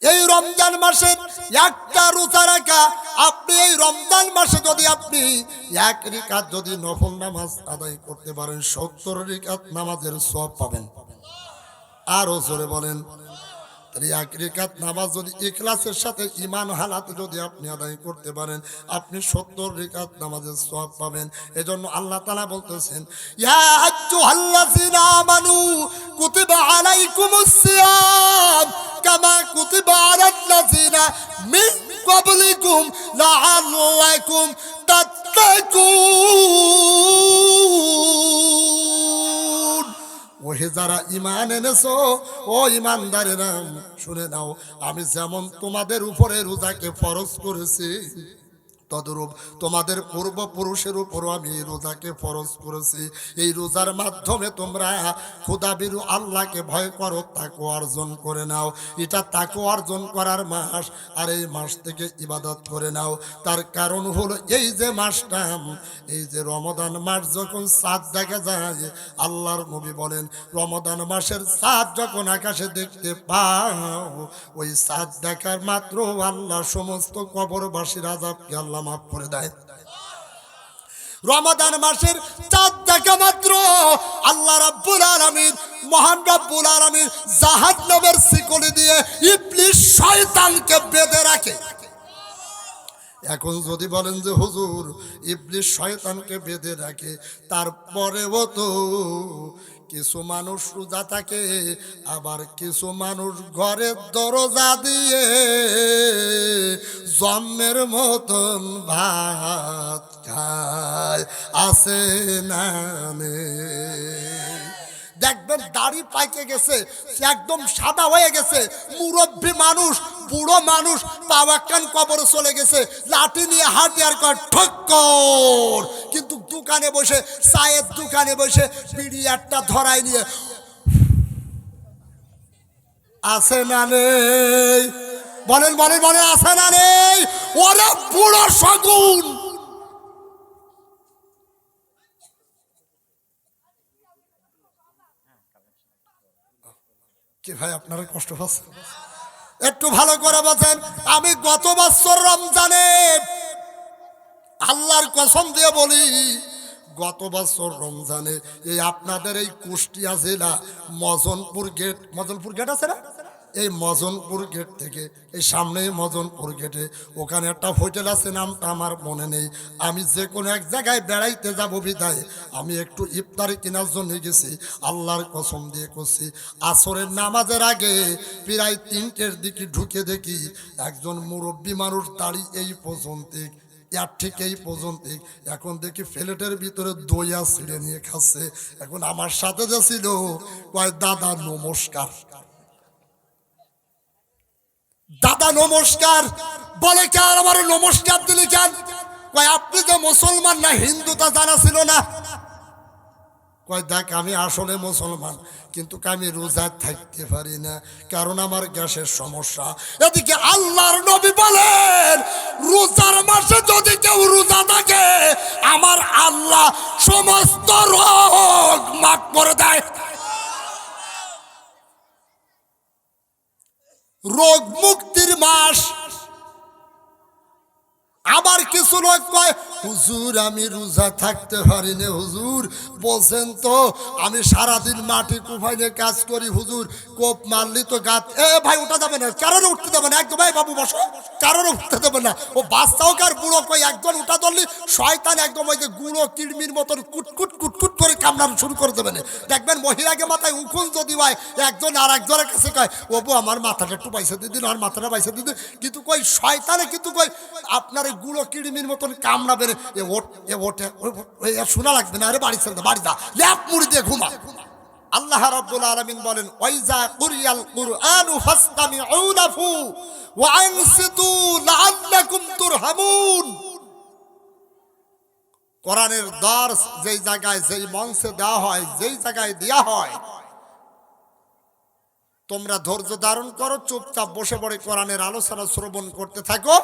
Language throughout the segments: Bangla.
এই রমজান মাসে একটা রোজা রাখা, আপনি এই রমজান মাসে যদি আপনি এক রাকাত যদি নফল নামাজ আদায় করতে পারেন 70 রাকাত নামাজের সওয়াব পাবেন। আরো জোরে বলেন। এক রাকাত নামাজ যদি ইখলাসের সাথে ঈমান হালাতে যদি আপনি আদায় করতে পারেন, আপনি 70 রাকাত নামাজের সওয়াব পাবেন। এজন্য আল্লাহ তাআলা বলতেছেন, ইয়া আইয়ুহাল্লাযিনা আমানু কুতিবা আলাইকুমুস সিয়াম কামা কুতিবা আলাল্লাযিনা মিন ক্বাবলিকুম লাআল্লাকুম তাত্তাকুন। ওহে যারা ঈমান এনেছো, ও ঈমানদারেরা শুনে নাও, আমি যেমন তোমাদের উপরে রোজাকে ফরজ করেছি, তদরূপ তোমাদের পূর্বপুরুষের উপরও আমি রোজাকে ফরজ করেছি। এই রোজার মাধ্যমে তোমরা খোদাবিরু আল্লাহকে ভয় করো, তাকওয়া অর্জন করে নাও। এটা তাকওয়া অর্জন করার মাস, আর এই মাস থেকে ইবাদত করে নাও। তার কারণ হলো এই যে মাসটা, এই যে রমাদান মাস যখন চাঁদ দেখা যায়, আল্লাহর নবী বলেন রমাদান মাসের চাঁদ যখন আকাশে দেখতে পাও, ওই চাঁদ দেখার মাত্র আল্লাহ সমস্ত কবরবাসীর আযাবকে আল্লাহ মাফ করে দেয়। রমাদান মাসের চাঁদ দেখা মাত্র আল্লাহ রাব্বুল আলামিন, মহান রাব্বুল আলামিন জাহান্নামের শিকলি দিয়ে ইবলিস শয়তানকে বেঁধে রাখে। এখন যদি বলেন যে হুজুর ইবলিস শয়তানকে বেঁধে রাখে, তারপরেও তো কিছু মানুষ রোজা থাকে, আবার কিছু মানুষ ঘরের দরজা দিয়ে জন্মের মতন ভাত খায়, আছে না নেই? দেখবেন দাড়ি পাইকে গেছে, একদম সাদা হয়ে গেছে, মুরব্বী মানুষ, বুড়ো মানুষ, পাওয়াক্কান কবরে চলে গেছে, লাঠি নিয়ে হাঁটি আর কর ঠক্কর, কিন্তু দোকানে বসে, চায়ের দোকানে বসে বিড়ি একটা ধরাই নিয়ে আছে না নেই? বলেন বলেন বলেন, আছে না নেই? ওরে বুড়ো শগুন! কি ভাই আপনারা কষ্ট পাচ্ছেন? একটু ভালো করে বলেন। আমি গত বছর রমজানে আল্লাহর কসম দিয়ে বলি, গত বছর রমজানে এই আপনাদের এই কুষ্টিয়া জেলা মজনপুর গেট আছে না, এই মজনপুর গেট থেকে এই সামনে মজনপুর গেটে ওখানে একটা হোটেল আছে, নামটা আমার মনে নেই। আমি যে কোনো এক জায়গায় বেড়াইতে যাব বিদায় আমি একটু ইফতারি কেনার জন্য গেছি। আল্লাহর কসম দিয়ে করছি, আসরের নামাজের আগে প্রায় 3টের দিকে ঢুকে দেখি একজন মুরব্বী মানুষ দাঁড়িয়ে এই পর্যন্ত, ইয়ার ঠিক এই পর্যন্ত। এখন দেখি প্লেটের ভিতরে দইয়া ছিঁড়ে নিয়ে খাচ্ছে। এখন আমার সাথে যে ছিল কয়, দাদা নমস্কার। দাদা নমস্কার বলে, কেন আমার নমস্কার দিলি কেন? কয় আপনি যে মুসলমান না হিন্দু তা জানা ছিল না। কয় দেখ আমি আসলে মুসলমান, কিন্তু আমি রোজা থাকতে পারি না, কারণ আমার গ্যাসের সমস্যা। এদিকে আল্লাহর নবী বলেন রোজার মাসে যদি কেউ রোজা থাকে আমার আল্লাহ সমস্ত রোগ মাফ করে দেয়। রোগ মুক্তির মাস। আবার কিছু লোক কয়, হুজুর আমি রোজা থাকতে পারি না। হুজুর বলছেন তো আমি সারাদিন মাটি কুফাইনে কাজ করি, হুজুর কোপ মারলি তো গাছ। ভাই উঠা যাবে না, কারোর উঠতে দেবে না, একদম ভাই বাবু বসো, কারোর উঠতে দেবে না। ও বাচ্চা হোক আর বুড়ো, কই একজন উঠা ধরলি শয়তান একদম ওই যে গুঁড়ো কিড়মির মতন কুটকুট কুটকুট করে কামড়ানো শুরু করে দেবে না। দেখবেন মহিলাকে মাথায় উকুন যদি হয়, একজন আর একজনের কাছে কয়, ও বউ আমার মাথাটা একটু বাইসে দিদিন, আর মাথাটা বাইসে দিদিন, কিন্তু কই শয়তানে কিন্তু কই আপনার গুলো কিড়মির মতন কামড়াবে। এ ওঠে শোনা লাগবে না, আরে বাড়ি ছেড়ে বাড়ি যা, ল্যাপ মুড়ি দিয়ে ঘুমা। আল্লাহ রাব্বুল আলামিন বলেন, ওয়াইজা কুরিয়াল কুরআনু ফাসতামিউ লাহু ওয়া আনসিতু লাআল্লাকুম তুরহামুন। কোরআনের দর্স যেই জায়গায়, যেই মঞ্চে দেওয়া হয়, যেই জায়গায় দেওয়া হয়, তোমরা ধৈর্য ধারণ করো, চুপচাপ বসে পড়ে কোরআনের আলোচনা শ্রবণ করতে থাকো।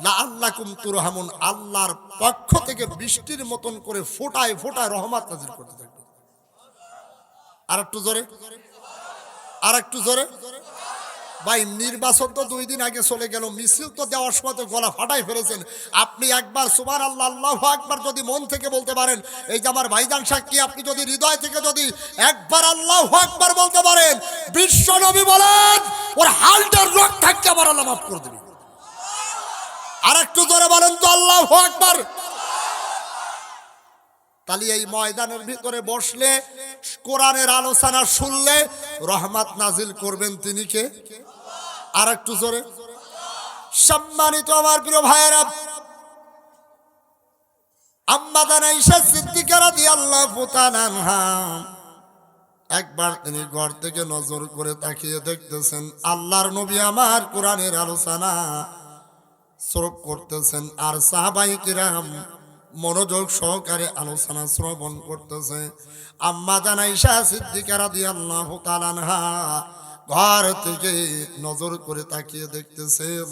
লাআল্লাকুম তুরহামুন, আল্লাহর পক্ষ থেকে বৃষ্টির মতন করে ফোঁটায় ফোঁটায় রহমত নাযিল করতে থাকবে। আর একটু জোরে, আর একটু জোরে। ভাই নির্বাচন তো 2 দিন আগে চলে গেল, মিছিল তো দেওয়ার সময় তো গলা ফাটাই ফেলেছেন। আপনি একবার সুবহানাল্লাহ আল্লাহু আকবার যদি মন থেকে বলতে পারেন, এই যে আমার ভাইজান সাক্ষী, আপনি যদি হৃদয় থেকে যদি একবার আল্লাহু আকবার বলতে পারেন, বিশ্ব নবী বলেন ওর হালটার রোগ থাকতে আমার আল্লাহ মাফ করে দেবে। আর একটু জোরে বলেন তো আল্লাহু আকবার। তাহলে এই ময়দানের ভিতরে বসলে, কোরআনের আলোচনা শুনলে রহমত নাজিল করবেন তিনি কে? আর একটু জোরে। সম্মানিত আমার প্রিয় ভাইয়েরা, আম্মা জান আয়েশা সিদ্দিকা রাদিয়াল্লাহু তাআলা আনহা একবার তিনি ঘর থেকে নজর করে তাকিয়ে দেখতেছেন আল্লাহর নবী আমার কোরআনের আলোচনা শ্রবণ করতেছেন, আর সাহাবায়ে কিরাম মনোযোগ সহকারে আলোচনা শ্রবণ করতেছে। আম্মা জান আয়েশা সিদ্দিকা রাদিয়াল্লাহু তাআলা আনহা ঘর থেকে নজর করে তাকিয়ে দেখতেছেন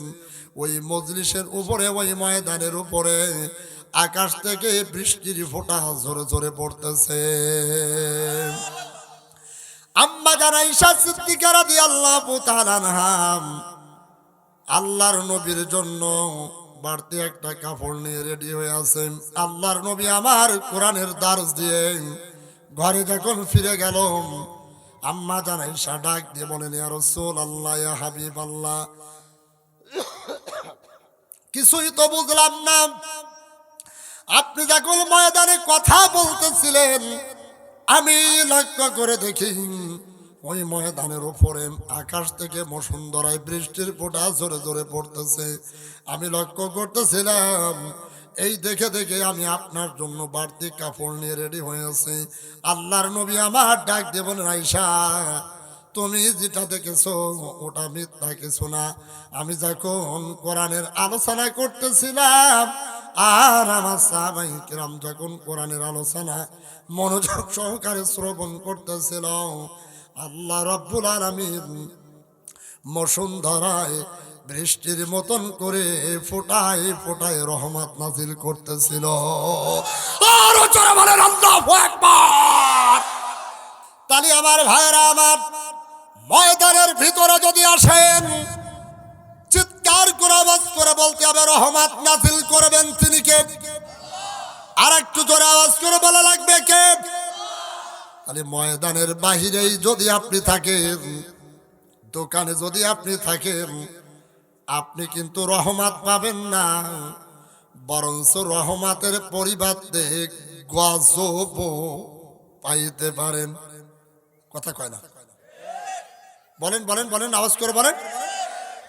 ওই মজলিসের উপরে, ওই ময়দানের উপরে আকাশ থেকে বৃষ্টির ফোঁটা ঝরে ঝরে পড়তেছে। আম্মা জান আয়েশা সিদ্দিকা রাদিয়াল্লাহু তাআলা আনহা আল্লাহর নবীর জন্য বাড়তি একটা কাপড় নিয়ে রেডি হয়ে আছেন। আল্লাহর নবী আমার কোরআনের দার্স দিয়ে ঘরে যখন ফিরে গেল, আম্মা জান আয়েশা ডাক দিয়ে বলেন, ইয়া রাসূলুল্লাহ, ইয়া হাবিবাল্লাহ, কিছুই তো বুঝলাম না। আপনি যখন ময়দানে কথা বলতেছিলেন, আমি লক্ষ্য করে দেখি ওই ময়দানের উপরে আকাশ থেকে বসুন্ধরায় বৃষ্টির ফোঁটা জোরে জোরে পড়তেছে। আমি লক্ষ্য করতেছিলাম, এই দেখে দেখে আমি আপনার জন্য বাড়তি কাপড় নিয়ে রেডি হয়ে আছি। আল্লাহর নবী আমার ডাক দিয়ে বলেন, আয়েশা, তুমি যেটা দেখেছো ওটা মিথ্যা কিছু না। আমি যখন কোরআনের আলোচনা করতেছিলাম আর আমার সাহাবায়ে কিরাম যখন কোরআনের আলোচনা মনোযোগ সহকারে শ্রবণ করতেছিল, আল্লাহ রাব্বুল আলামিন বসুন্ধরায় বৃষ্টির মতন করে ফোটায় ফোটায় রহমত নাজিল করতেছিল। আর জোরে বলেন আল্লাহু আকবার। তালি আমার ভাইরা আমার, ময়দানের ভিতরে যদি আসেন, চিৎকার করে আওয়াজ করে বলতে হবে রহমত নাজিল করবেন তিনি কে? আর একটু জোরে আওয়াজ করে বলা লাগবে কে? তাহলে ময়দানের বাহিরেই যদি আপনি থাকেন, দোকানে যদি আপনি থাকেন, আপনি কিন্তু রহমত পাবেন না, বরঞ্চ রহমতের পরিবর্তে গজব পাইতে পারেন। কথা কয় না? বলেন বলেন বলেন, আওয়াজ করে বলেন।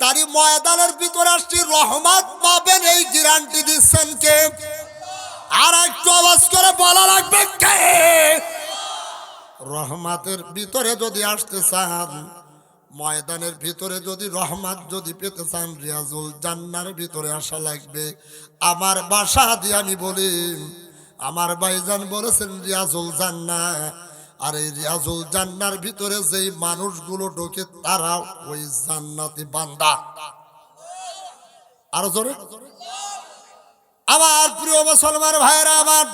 তারই ময়দানের ভিতরে আসছি, রহমত পাবেন এই গ্যারান্টি দিচ্ছেন কে? আর একটু আওয়াজ করে বলা লাগবে কে? রহমতের ভিতরে যদি আসতে চান, ময়দানের ভিতরে যদি রহমত যদি পেতে চান, রিয়াজুল জান্নার ভিতরে আসা লাগবে। আমার বাসা দিয়ে আমি বলি, আমার ভাইজান বলেছেন রিয়াজুল জান্নাহ, আর এই রিয়াজুল জান্নার ভিতরে যেই মানুষগুলো ঢোকে তারা ওই জান্নাতি বান্দা। আরো জোরে। আমার প্রিয় মুসলমান ভাইরা আমার,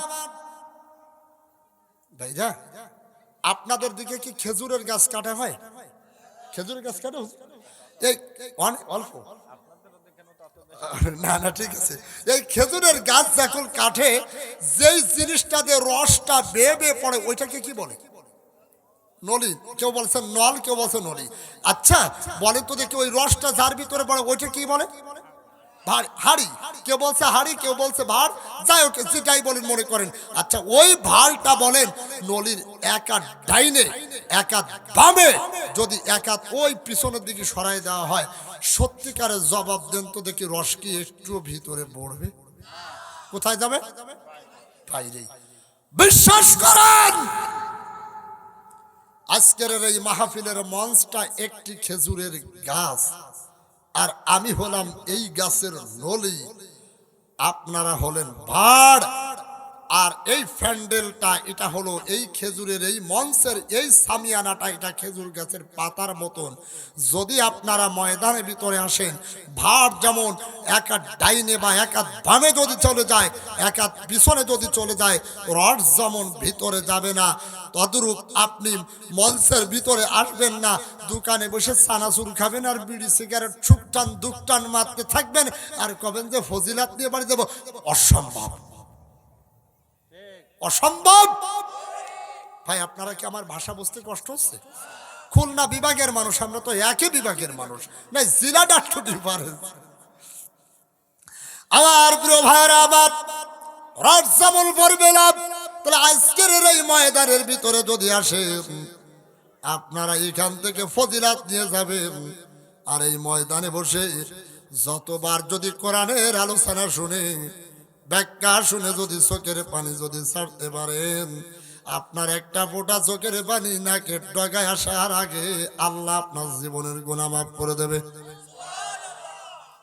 ভাইরা আপনাদের দিকে কি খেজুরের গাছ কাটা হয়? খেজুরের গাছ কাটা এই অল্প না না, ঠিক আছে। এই খেজুরের গাছ যখন কাটে, যেই জিনিসটাতে রসটা বেয়ে বেয়ে পড়ে ওইটাকে কি বলে? নলি। কেউ বলছে নল, কেউ বলছে নলি। আচ্ছা বলেন তো দেখি, ওই রসটা যার ভিতরে পড়ে ওইটা কি বলে? হাড়ি। কেউ বলছে হাড়ি, কেউ বলছে ভাড়, যাই হোক যেটাই বলেন মনে করেন। আচ্ছা ওই ভাড়টা বলেন নলির এক হাত ডাইনে এক হাত বামে যদি এক হাত ওই পিছনের দিকে সরাই দেওয়া হয়, সত্যিকারের জবাব দেন তো দেখি, রস কি একটু ভিতরে পড়বে? কোথায় যাবে? বাইরেই। বিশ্বাস করেন, আজকের এই মাহফিলের মঞ্চটা একটি খেজুরের গাছ, আর আমি হলাম এই গাছের নলি, আপনারা হলেন ভাড়, আর এই প্যান্ডেলটা এটা হলো এই খেজুরের এই মঞ্চের এই সামিয়ানাটা এটা খেজুর গাছের পাতার মতন। যদি আপনারা ময়দানের ভিতরে আসেন, ভার যেমন এক হাত ডাইনে বা এক হাত বামে যদি চলে যায়, এক হাত পিছনে যদি চলে যায়, রড যেমন ভিতরে যাবে না, তদ্রূপ আপনি মঞ্চের ভিতরে আসবেন না, দোকানে বসে চানাচুর খাবেন আর বিড়ি সিগারেট ছুকটান দুকটান মারতে থাকবেন আর কবেন যে ফজিলাত নিয়ে বাড়ি দেব। অসম্ভব, অসম্ভব। ভাই আপনারা কি আমার ভাষা বুঝতে কষ্ট হচ্ছে? খুলনা বিভাগের মানুষ, আমরা তো একই বিভাগের মানুষ, না জেলা ডাক্তার ডিফারেন্স। আমার প্রিয় ভাইরা, আবার রাত যেমন পড়বে না, তাহলে আজকের এই ময়দানের ভিতরে যদি আসে, আপনারা এখান থেকে ফজিলাত নিয়ে যাবেন। আর এই ময়দানে বসে যতবার যদি কোরআনের আলোচনা শুনে, ব্যাখ্যা শুনে যদি চোখের পানি যদি ছাড়তে পারেন, আপনার একটা ফোঁটা চোখের পানি নাকের ডগায় আসার আগে আল্লাহ আপনার জীবনের গুনাহ মাফ করে দেবে।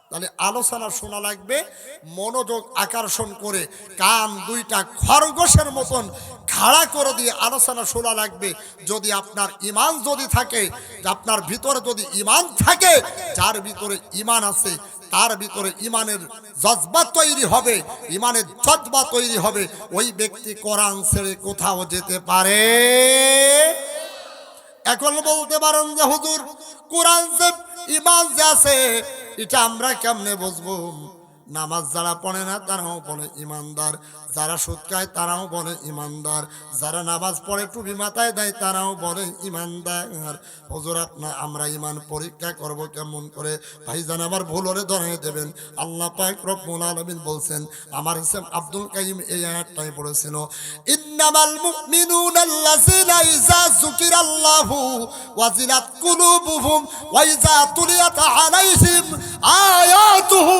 তাহলে আলোচনা শোনা লাগবে মনোযোগ আকর্ষণ করে, কান দুইটা খরগোশের মতন খাড়া করে দিয়ে আলোচনা শোনা লাগবে। যদি আপনার ঈমান যদি থাকে, আপনার ভিতরে যদি ঈমান থাকে, যার ভিতরে ঈমান আছে তার ভিতরে ঈমানের জজবা তৈরি হবে, ঈমানের জজবা তৈরি হবে, ওই ব্যক্তি কোরআন ছেড়ে কোথাও যেতে পারে। এখন বলতে পারেন যে হুজুর কোরআন যে ঈমান যে আছে এটা আমরা কেমনে বুঝবো? নামাজ যারা পড়ে না তারাও বলে ইমানদার, যারা সুদ খায় তারাও বলে ইমানদার, যারা নামাজ পড়ে টুপি মাথায় দেয় তারাও বলে ইমানদার। হুজুর আমরা ইমান পরীক্ষা করব কেমন করে? ভাইজান আমার ভুল হলে ধরাই দেবেন। আল্লাহ পাক রব্বুল আলামিন বলছেন, আমার ইসলাম আব্দুল কাইম এই আয়াতটাই পড়েছিল, ইন্নামাল মুমিনুনা আল্লাযিনা ইযা যুকিরাল্লাহু ওয়াজিলাত কুলুবুহুম ওয়া ইযা তুলিয়াত আলাইহিম আয়াতুহু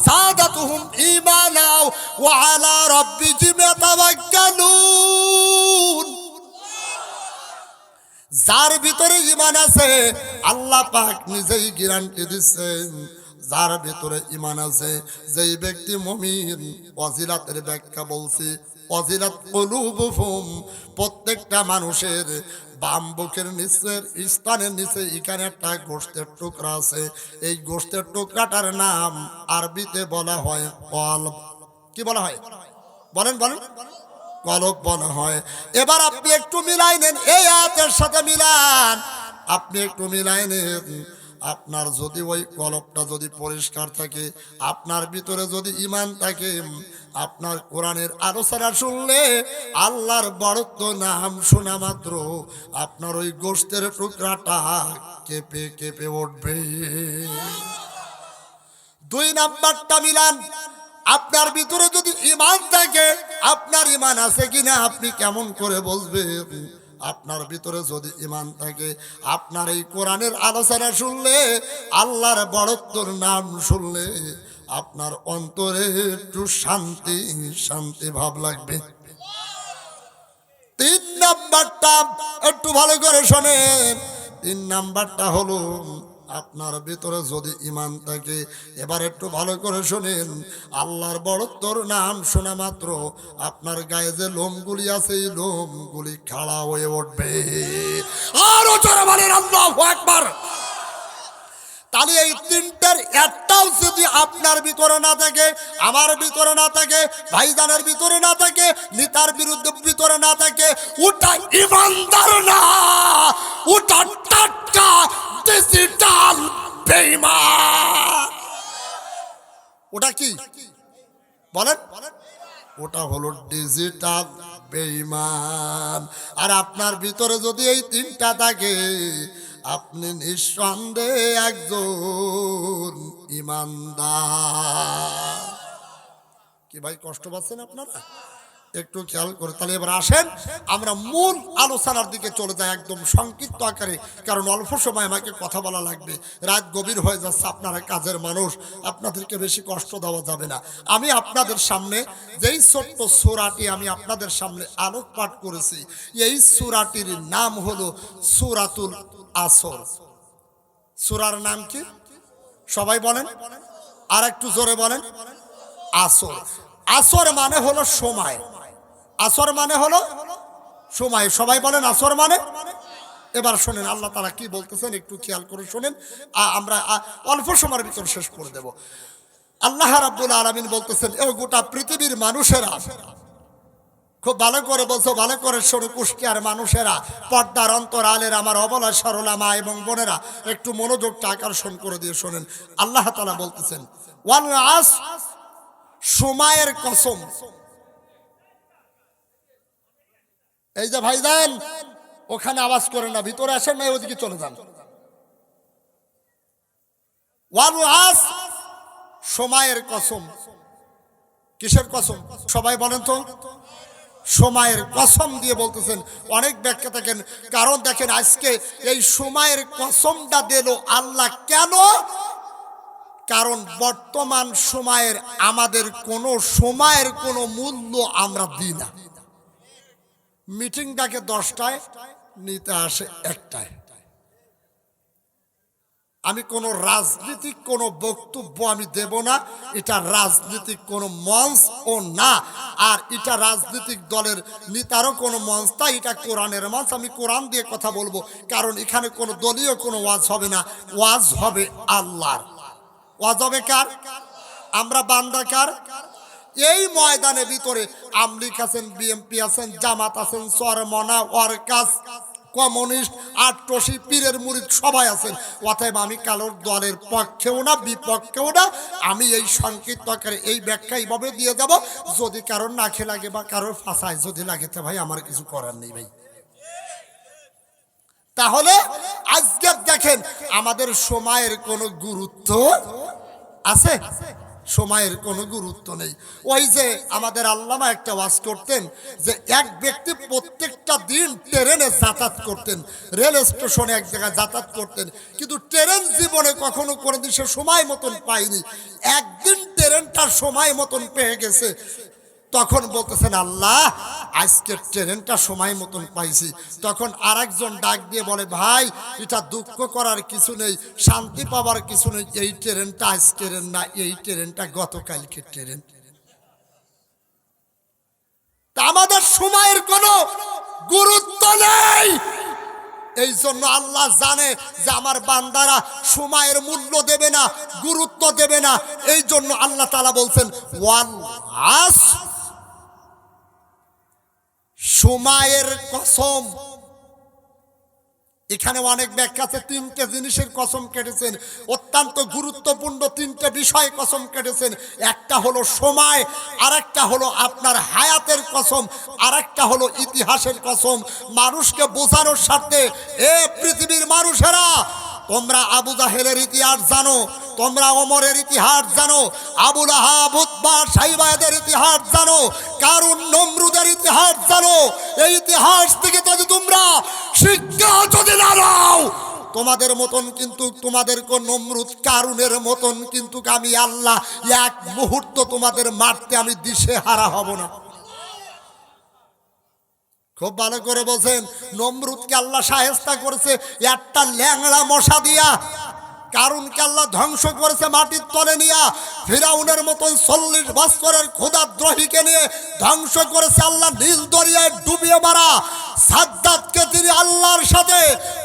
যাদাতুহুম ঈমানা ওয়া আলা রাব্বিহিম ইয়াতাওয়াক্কালুন। যার ভিতরে ঈমান আছে আল্লাহ পাক নিজেই গ্যারান্টি দিচ্ছেন, যার ভিতরে ঈমান আছে যেই ব্যক্তি মুমিন। ওয়াজিলাতের ব্যাখ্যা বলছি, ওয়াজিলাত কুলুবুহুম, প্রত্যেকটা মানুষের বাম বুকের নিচের স্থানের নিচে এখানে একটা গোশতের টুকরা আছে। এই গোশতের টুকরাটার নাম আরবিতে বলা হয় কলব। কি বলা হয়? বলেন বলেন। কলব বলা হয়। এবার আপনি একটু মিলাই নেন, এই আয়াতের সাথে মিলান, আপনি একটু মিলাই নেন। আপনার যদি ওই কলবটা যদি পরিষ্কার থাকে, আপনার ভিতরে যদি ঈমান থাকে, আপনার কোরআনের আলোচনা শুনলে, আল্লাহর বড়ত্ব নাম শোনা মাত্র আপনার ওই গোশতের টুকরাটা কেঁপে কেঁপে উঠবে। দুই নাম্বারটা মিলান, আপনার ভিতরে যদি ঈমান থাকে, আপনার ঈমান আছে কিনা আপনি কেমন করে বুঝবেন? আপনার ভিতরে যদি ঈমান থাকে, আপনার এই কোরআনের আলোচনা শুনলে, আল্লাহর বড়ত্বর নাম শুনলে, আপনার অন্তরে একটু শান্তি শান্তি ভাব লাগবে। তিন নাম্বারটা একটু ভালো করে শোনেন, তিন নাম্বারটা হলো আপনার ভিতরে যদি ঈমান থাকে, এবার একটু ভালো করে শোনেন, আল্লাহর বড়ত্বর নাম শোনা মাত্র আপনার গায়ে যে লোমগুলি আছে এই লোমগুলি খাড়া হয়ে উঠবে। আরো জোরে বলেন আল্লাহু আকবার। তাহলে এই তিনটার একটাও যদি আপনার ভিতরে না থাকে, আমার ভিতরে না থাকে, ভাইজানের ভিতরে না থাকে, নিতার বিরুদ্ধে ভিতরে না থাকে, ওটা ঈমানদার না, ওটা টাটকা ডিজিটাল বেঈমান। ওটা কি বলেন? ওটা হলো ডিজিটাল বেঈমান। আর আপনার ভিতরে যদি এই তিনটা থাকে, আপনি নিঃসন্দেহে একজন ঈমানদার। কি ভাই কষ্ট পাচ্ছেন আপনারা? একটু খেয়াল করে। তাহলে এবার আসেন আমরা মূল আলোচনার দিকে চলে যাই একদম সংক্ষিপ্ত আকারে, কারণ অল্প সময় আমাকে কথা বলা লাগবে, রাত গভীর হয়ে যাচ্ছে, আপনারা কাজের মানুষ, আপনাদেরকে বেশি কষ্ট দেওয়া যাবে না। আমি আপনাদের সামনে যেই ছোট্ট সূরাটি আমি আপনাদের সামনে আলোকপাত করেছি, এই সূরাটির নাম হলো সূরাতুল আসর। সূরার নাম কি সবাই বলেন? আর একটু জোরে বলেন। আসর। আসর মানে হলো সময়। আসর মানে হলো সময়। সবাই বলেন আসর মানে। এবার শোনেন আল্লাহ তাআলা কি বলতেছেন, একটু খেয়াল করে শোনেন। আমরা অল্প সময়ের ভিতর শেষ করে দেব। আল্লাহ রাব্বুল আলামিন বলতেছেন, এ গোটা পৃথিবীর মানুষেরা, খুব ভালো করে বলছো, ভালো করে শোনো কুষ্টিয়ার মানুষেরা, পর্দার অন্তরালের আমার অবলা সরলা মা এবং বোনেরা, একটু মনোযোগটা আকর্ষণ করে দিয়ে শোনেন। আল্লাহ তাআলা বলতেছেন, ওয়াল আস, সময়ের কসম। এই যে ভাইজান ওখানে আওয়াজ করেন না, ভিতরে আসেন না, ওদিকে চলে যান। ওয়াল আস, সময়ের কসম। কিসের কসম? সবাই বলেন তো। সময়ের কসম দিয়ে বলতেছেন। অনেক ব্যাখ্যা থাকেন, কারণ দেখেন আজকে এই সময়ের কসমটা দিল আল্লাহ কেন? কারণ বর্তমান সময়ের আমাদের কোনো সময়ের কোনো মূল্য আমরা দিই না। মিটিংটাকে 10টায় নিতে আসে 1টায়। আমি কোনো রাজনীতিক কোনো বক্তব্য আমি দেব না, এটা রাজনীতিক কোনো মঞ্চ ও না, আর এটা রাজনৈতিক দলের নেতারও কোনো মঞ্চ, তাই এটা কোরআনের মঞ্চ। আমি কোরআন দিয়ে কথা বলবো, কারণ এখানে কোনো দলীয় কোনো ওয়াজ হবে না, ওয়াজ হবে আল্লাহর। ওয়াজ হবে কার? আমরা বান্দা কার? এই ময়দানের ভিতরে আমলিক আছেন, বিএমপি আছেন, জামাত আছেন, চরমনা, ওয়ার্কাস, কমিউনিস্ট, আট্রসি, পীরের মুরিদ সবাই আছেন। অতএব আমি কারোর দলের পক্ষেও না বিপক্ষেও না। আমি এই সংক্ষিপ্ত আকারে এই ব্যাখ্যা এইভাবে দিয়ে যাব, যদি কারোর নাকে লাগে বা কারোর ফাঁসায় যদি লাগে তো ভাই আমার কিছু করার নেই ভাই। তাহলে আজকে দেখেন আমাদের সময়ের কোনো গুরুত্ব আছে? সময়ের কোনো গুরুত্ব নেই। ওই যে আমাদের আল্লামা একটা ওয়াজ করতেন যে এক ব্যক্তি প্রত্যেকটা দিন ট্রেনে যাতায়াত করতেন, রেল স্টেশনে এক জায়গায় যাতায়াত করতেন, কিন্তু ট্রেন জীবনে কখনো কোনোদিন সে সময় মতন পায়নি। একদিন ট্রেনটার সময় মতন পেয়ে গেছে, তখন বলতেছেন আল্লাহ আজকে ট্রেনটা সময় মতন পাইছি। তখন আরেকজন ডাক দিয়ে বলে, ভাই এটা দুঃখ করার কিছু নেই, শান্তি পাওয়ার কিছু নেই, এই ট্রেনটা আজকের না, এই ট্রেনটা গতকালকের ট্রেন। তা আমাদের সময়ের কোনো গুরুত্ব নেই। এই জন্য আল্লাহ জানে যে আমার বান্দারা সময়ের মূল্য দেবে না, গুরুত্ব দেবে না। এই জন্য আল্লাহ তাআলা বলছেন ওয়াল আস, সময়ের কসম। এখানে অনেক ব্যাখ্যা আছে, 3টে জিনিসের কসম কেটেছেন, অত্যন্ত গুরুত্বপূর্ণ 3টে বিষয় কসম কেটেছেন। একটা হলো সময়, আরেকটা হলো আপনার হায়াতের কসম, আরেকটা হলো ইতিহাসের কসম। মানুষকে বোঝানোর স্বার্থে, এ পৃথিবীর মানুষেরা, তোমরা আবু জাহেলের ইতিহাস জানো, তোমরা ওমরের ইতিহাস জানো, আবু লাহাব, উতবা, সাইবাদের ইতিহাস জানো, কারুন, নমরুদের ইতিহাস জানো। এই ইতিহাস থেকে যদি তোমরা শিক্ষা যদি না নাও, তোমাদের মতন কিন্তু তোমাদেরকে নমরুদ, কারুনের মতন কিন্তু আমি আল্লাহ এক মুহূর্ত তোমাদের মারতে আমি দিশেহারা হব না। খুব ভালো করে বলছেন, নমরুদকে আল্লাহ শায়েস্তা করেছে একটা ল্যাংড়া মশা দিয়া, কারুনকে আল্লাহ ধ্বংস করেছে মাটির তলে নিয়া, ফিরাউনের মতন 40 বছরের ক্ষুধাদ্রোহীকে নিয়ে ধ্বংস করেছে আল্লাহ নীল দরিয়ায় ডুবিয়ে মারা। সাদ্দাতকে তিনি আল্লাহর সাথে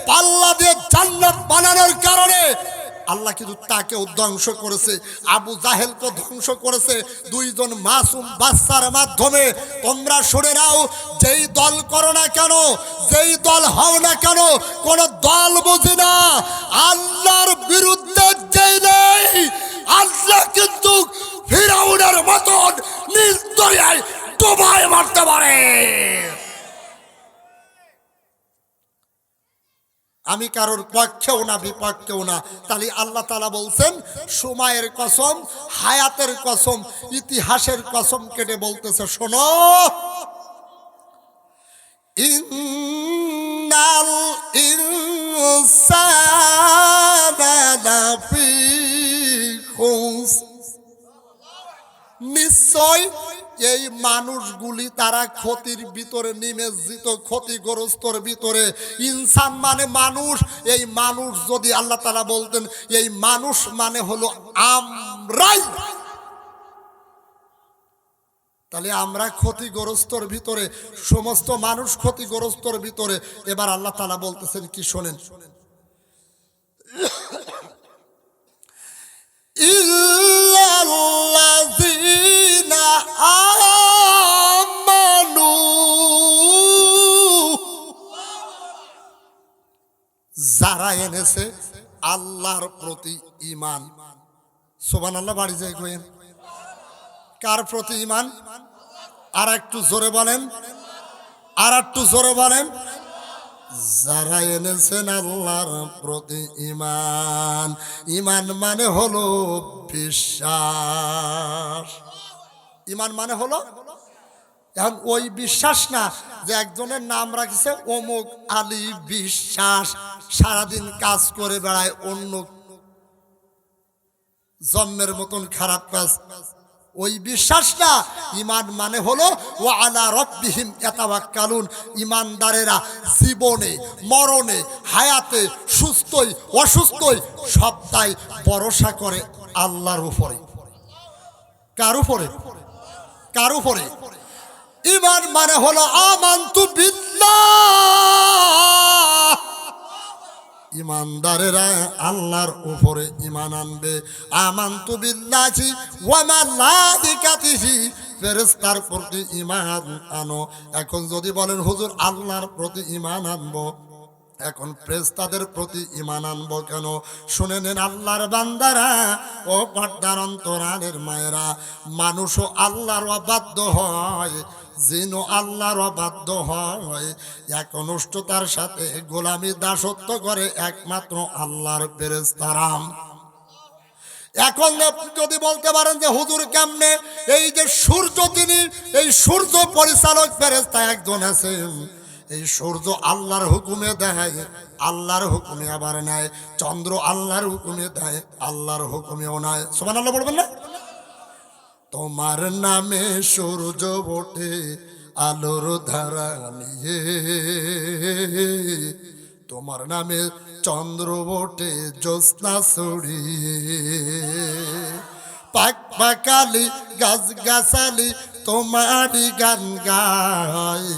পাল্লা দিয়ে জান্নাত বানানোর কারণে আল্লাহ কিন্তু তাকেও ধ্বংস করেছে। আবু জাহেলকে ধ্বংস করেছে 2জন মাসুম বাচ্চার মাধ্যমে। তোমরা শুনে নাও, যেই দল করো না কেন, যেই দল হও না কেন, কোন দল বুঝি না, আল্লাহর বিরুদ্ধে যেই নেই, আল্লাহ কিন্তু ফিরাউনের মতন নিজ দরিয়ায় ডুবায় মারতে পারে। আমি কারোর পক্ষেও না বিপক্ষেও না। তাহলে আল্লাহ তাআলা বলছেন সময়ের কসম, হায়াতের কসম, ইতিহাসের কসম কেটে বলতেছে, শোনো, ইন্নাল ইনসানা লাফি খুসর, নিশ্চয় এই মানুষগুলি তারা ক্ষতির ভিতরে নিমজ্জিত, ক্ষতিগ্রস্তর ভিতরে। ইনসান মানে মানুষ। এই মানুষ যদি আল্লাহ তাআলা বলতেন, এই মানুষ মানে হলো আমরাই। তাহলে আমরা ক্ষতিগ্রস্তর ভিতরে, সমস্ত মানুষ ক্ষতিগ্রস্তর ভিতরে। এবার আল্লাহ তাআলা বলতেছেন কি শোনেন, ইল্লাল্লাযীনা আমানু, যারা এনেছে আল্লাহর প্রতি ঈমান। সুবহানাল্লাহ, বাড়ি যাই কইেন। কার প্রতি ঈমান? আর একটু জোরে বলেন, আর একটু জোরে বলেন। যারা এনেছেন আল্লাহর প্রতি ঈমান। ঈমান মানে হলো বিশ্বাস। ঈমান মানে হলো, এখন ওই বিশ্বাস না যে একজনের নাম রাখছে অমুক আলী বিশ্বাস, সারাদিন কাজ করে বেড়ায়, অন্য জন্মের মতন খারাপ কাজ, ওই বিশ্বাস না। ঈমান মানে হলো ওয়া আলা রাব্বিহিম ইয়াতাওয়াক্কালুন। ঈমানদারেরা জীবনে মরণে হায়াতে সুস্থই অসুস্থই সবটাই ভরসা করে আল্লাহর উপরে। কার উপরে? কার উপরে? ঈমান মানে হলো আমানতু বিল্লাহ। ঈমানদারেরা আল্লাহর উপরে ঈমান আনবে। আমানতু বিল্লাহি ওয়া মালাইকাতিহি, ফেরেশতার প্রতি ঈমান আনো। এখন যদি বলেন হুজুর আল্লাহর প্রতি ঈমান আনবো, এখন ফেরেশতাদের প্রতি ঈমান আনবো কেন? শুনে নেন আল্লাহর বান্দারা ও পর্দার অন্তরালের মায়েরা, মানুষও আল্লাহর অবাধ্য হয়, জিনও আল্লাহর অবাধ্য হয়, একনিষ্ঠতার সাথে গোলামি দাসত্ব করে একমাত্র আল্লাহর ফেরেশতারা। এখন আপনি যদি বলতে পারেন যে হুজুর কেমনে, এই যে সূর্য, তিনি এই সূর্য পরিচালক ফেরেশতা একজন আছেন, এই সূর্য আল্লাহর হুকুমে দেয়, আল্লাহর হুকুমে আবার নেয়। চন্দ্র আল্লাহর হুকুমে দেয়, আল্লাহর হুকুমেও নেয়। সুবহানাল্লাহ বলবেন না? তোমার নামে সূর্য ওঠে আলোর ধারা নিয়ে, তোমার নামে চন্দ্র ওঠে জ্যোৎস্না ছড়িয়ে, পাক পাকালি গাছ গাছালি তোমারই গান গায়,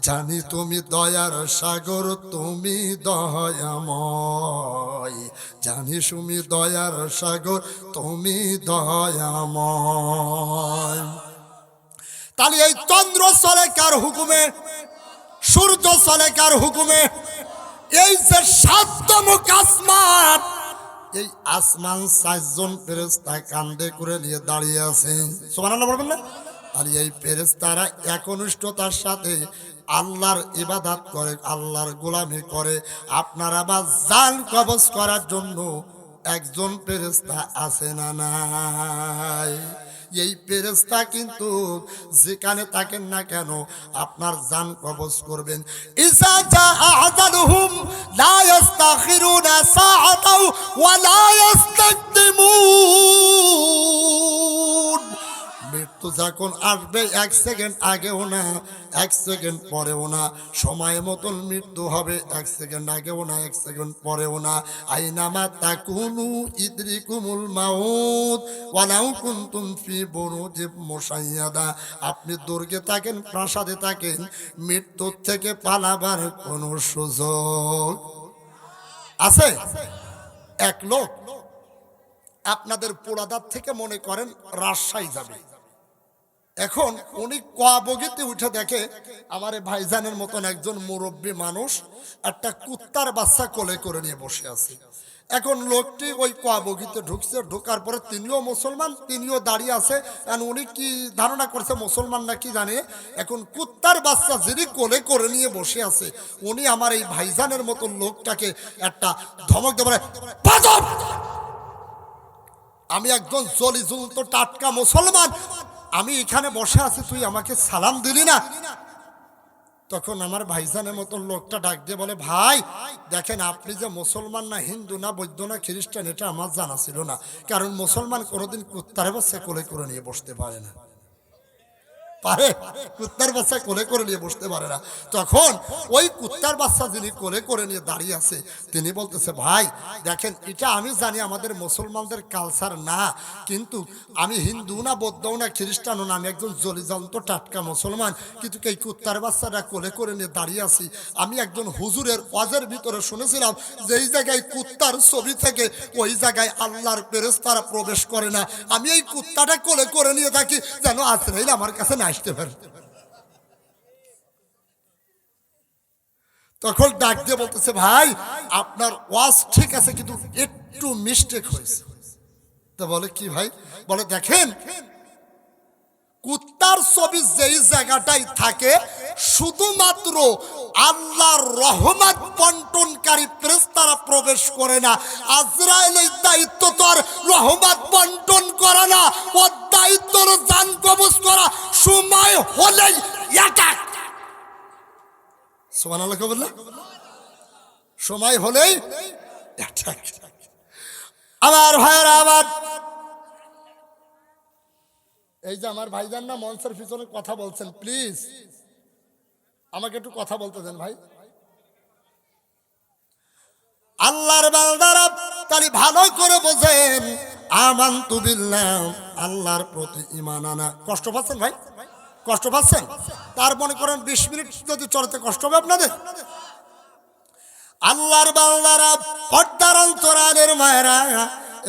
জানি তুমি দয়ার সাগর, তুমি দয়াময়, জানি তুমি দয়ার সাগর, তুমি দয়াময়। তাহলে এই চন্দ্র চলে কার হুকুমে? সূর্য চলে কার হুকুমে? এই যে সাতমুখ আসমান, এই আসমান 4 জন ফেরেশতা কাঁধে করে নিয়ে দাঁড়িয়ে আছে। সুবহানাল্লাহ বলবেন না? আর এই ফেরেশতারা একনিষ্ঠতার সাথে আল্লাহর ইবাদত করে, আল্লাহর গোলামি করে। আপনারা বা জান কবজ করার জন্য একজন ফেরেশতা আছে না নাই? এই ফেরেশতা কিন্তু যেখানে থাকেন না কেন আপনার জান কবজ করবেন। ইজা জাআ আজালুহুম লা ইস্তাখিরুনা সাআতাও ওয়া লা ইস্তাকদিমুন। মৃত্যু যখন আসবে 1 সেকেন্ড আগেও না, 1 সেকেন্ড পরেও না। সময় মতন মৃত্যু হবে, 1 সেকেন্ড আগেও না, 1 সেকেন্ড পরেও না। আইনামা তাকুনু ইদরিকুমুল মাউত ওয়ালাউ কুনতুম ফি বুরুজিম মুশাইয়াদা। আপনি দুর্গে থাকেন, প্রাসাদে থাকেন, মৃত্যুর থেকে পালাবার কোনো সুযোগ আছে? এক লোক আপনাদের পোড়াদার থেকে মনে করেন রাজশাহী যাবে, এখন উনি কোয়া বগিতে উঠে দেখে আমার এই ভাইজানের মতন একজন মুরব্বী মানুষ একটা কুত্তার বাচ্চা কোলে করে নিয়ে বসে আছে। এখন লোকটি ওই কোয়া বগিতে ঢুকছে, ঢোকার পরে তিনিও মুসলমান, তিনিও দাঁড়িয়ে আছে। উনি কি ধারণা করছে মুসলমান না কি জানে। এখন কুত্তার বাচ্চা যিনি কোলে করে নিয়ে বসে আছে, উনি আমার এই ভাইজানের মতন লোকটাকে একটা ধমক দেবে, আমি একজন জলি জুলতো টাটকা মুসলমান, আমি এখানে বসে আছি, তুই আমাকে সালাম দিলি না। তখন আমার ভাইজানের মতন লোকটা ডাক দিয়ে বলে, ভাই দেখেন আপনি যে মুসলমান না হিন্দু না বৌদ্ধ না খ্রিস্টান এটা আমার জানা ছিল না, কারণ মুসলমান কোনোদিন কুত্তারে বাচ্চা কোলে করে নিয়ে বসতে পারে না। পারে? কুত্তার বাচ্চা কোলে করে নিয়ে বসতে পারে না। তখন ওই কুত্তার বাচ্চা যিনি কোলে করে নিয়ে দাঁড়িয়ে আছে তিনি বলতেছে, ভাই দেখেন এটা আমি জানি আমাদের মুসলমানদের কালচার না, কিন্তু আমি হিন্দু না, বৌদ্ধও না, খ্রিস্টানও না, আমি একজন জলিজন্ত টাটকা মুসলমান, কিন্তু এই কুত্তার বাচ্চাটা কোলে করে নিয়ে দাঁড়িয়ে আছি। আমি একজন হুজুরের ওয়াজের ভিতরে শুনেছিলাম যেই জায়গায় কুত্তার ছবি থেকে ওই জায়গায় আল্লাহর ফেরেশতারা প্রবেশ করে না। আমি এই কুত্তাটা কোলে করে নিয়ে থাকি যেন আজরাইল আমার কাছে না আসতে পারে। তখন ডাক দিয়ে বলতেছে, ভাই আপনার ওয়াজ ঠিক আছে কিন্তু একটু মিস্টেক হয়েছে। তো বলে কি ভাই? বলে দেখেন কুত্তার ছবি যেই জায়গাটাই থাকে শুধুমাত্র আল্লাহর রহমত বন্টনকারী ফেরেশতারা প্রবেশ করে না। আজরাইলের দায়িত্ব তো আর রহমত বন্টন করা না, ওর দায়িত্ব হলো জান কবজ করা। সময় হলেই অ্যাটাক। সুবহানাল্লাহ বললা, সময় হলেই অ্যাটাক। আমার ভাইরা, আমার এই যে আমার ভাইজান না মঞ্চের পিছনে কথা বলছেন, প্লিজ আমাকে একটু কথা বলতে দেন ভাই। আল্লাহর বান্দারা তাহলে ভালো করে বোঝেন, আমানতু বিল্লাহ, আল্লাহর প্রতি ঈমান আনা। কষ্ট পাচ্ছেন ভাই? কষ্ট পাচ্ছেন? তার মনে করেন 20 মিনিট যদি চলতে কষ্ট হবে আপনাদের? আল্লাহর বান্দারা, পর্দার অন্তরালের মায়েরা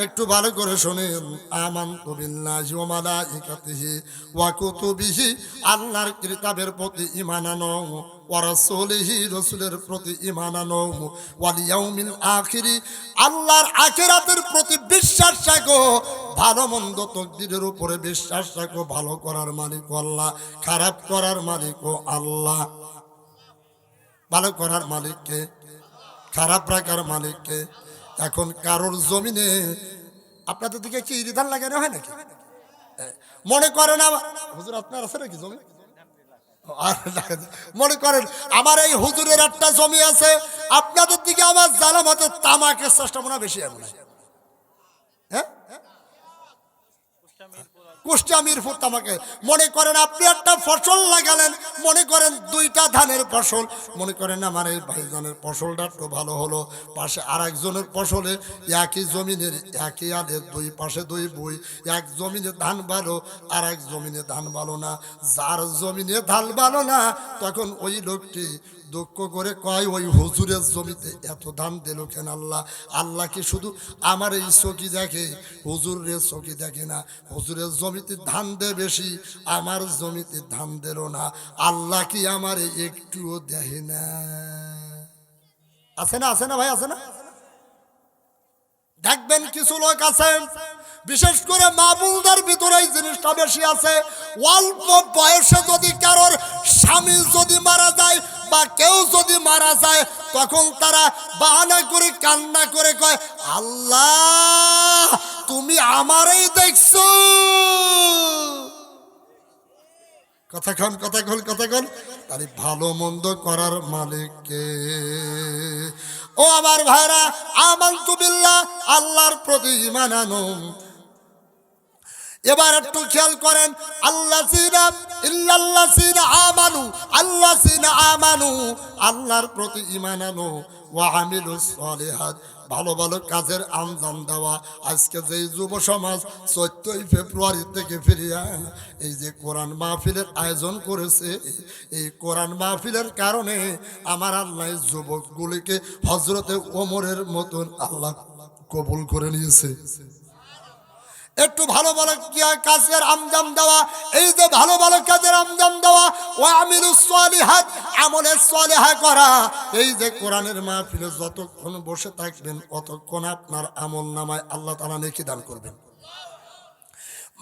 একটু ভালো করে শোনেন, আমানতু বিল্লাহি ওয়া মালাইকাতিহি ওয়া কুতুবিহি, আল্লাহর কিতাবের প্রতি ঈমান আনো, ওয়া রাসূলিহি, রাসূলের প্রতি ঈমান আনো, ওয়াল ইয়াউমিল আখিরি, আল্লাহর আখিরাতের প্রতি বিশ্বাস রাখো, ভালো মন্দ তাকদীরের উপরে বিশ্বাস রাখো। ভালো করার মালিক আল্লাহ, খারাপ করার মালিকও আল্লাহ। ভালো করার মালিককে, খারাপ রাখার মালিককে। এখন কারোর জমিনে আপনাদের দিকে কি ইরিধান লাগানো হয় নাকি? মনে করেন হুজুর আপনার আছে নাকি জমি? মনে করেন আমার এই হুজুরের একটা জমি আছে, আপনাদের দিকে আমার জানা মতো তামাকের চেষ্টা মনে বেশি এমন। হ্যাঁ, কুষ্টিয়া মিরপুর তামাকে। মনে করেন আপনি একটা ফসল লাগালেন, মনে করেন 2টা ধানের ফসল, মনে করেন আমার এই ভাইজানের ফসলটা একটু ভালো হলো, পাশে আর একজনের ফসলে একই জমিনের একই আলের 2 পাশে 2 বই, এক জমিনে ধান ভালো আর এক জমিনে ধান ভালো না। যার জমিনে ধান ভালো না তখন ওই লোকটি দুঃখ করে কয়, ওই হুজুরের জমিতে এত ধান দিল কেন আল্লাহ? আল্লাহ কি শুধু আমার এই চকি দেখে, হুজুরের চকি দেখে না? হুজুরের জমিতে ধান দে বেশি, আমার জমিতে ধান দিল না, আল্লাহ কি আমার একটুও দেখে না? আছে না, আছে না ভাই, আছে না? দেখবেন কিছু লোক আছে, বিশেষ করে মাহবুবদের ভিতরে এই জিনিসটা বেশি আছে। অল্প বয়সে যদি কারোর স্বামী যদি মারা যায় বা কেউ যদি মারা যায়, তখন তারা বাহানা করে কান্না করে কয়, আল্লাহ তুমি আমারই দেখছো। কথা কন, কথা কন, কথা কন। তাহলে ভালো মন্দ করার মালিককে। ও আমার ভাইরা, আমানতু বিল্লাহ, আল্লাহর প্রতি ঈমান আনো। এবার একটু খেয়াল করেন, আল্লাযিনা ইল্লাল্লাযিনা আমানু, আল্লাযিনা আমানু, আল্লাহর প্রতি ঈমান আনো, ওয়া আমিলুস সালিহাত, ভালো ভালো কাজের আঞ্জাম দেওয়া। আজকে যে যুব সমাজ 14 ফেব্রুয়ারি থেকে ফিরিয়া এই যে কোরআন মাহফিলের আয়োজন করেছে, এই কোরআন মাহফিলের কারণে আমার আল্লাহ যুবকগুলিকে হযরতে ওমরের মতন আল্লাহ কবুল করে নিয়েছে। একটু ভালো ভালো কাজের আঞ্জাম দেওয়া, এই যে ভালো ভালো কাজের আঞ্জাম দেওয়া, ওয়া আমিলুস সালিহাত, আমলে সালেহা করা। এই যে কোরআনের মাহফিলে যতক্ষণ বসে থাকবেন ততক্ষণ আপনার আমল নামায় আল্লাহ তাআলা নেকি দান করবেন।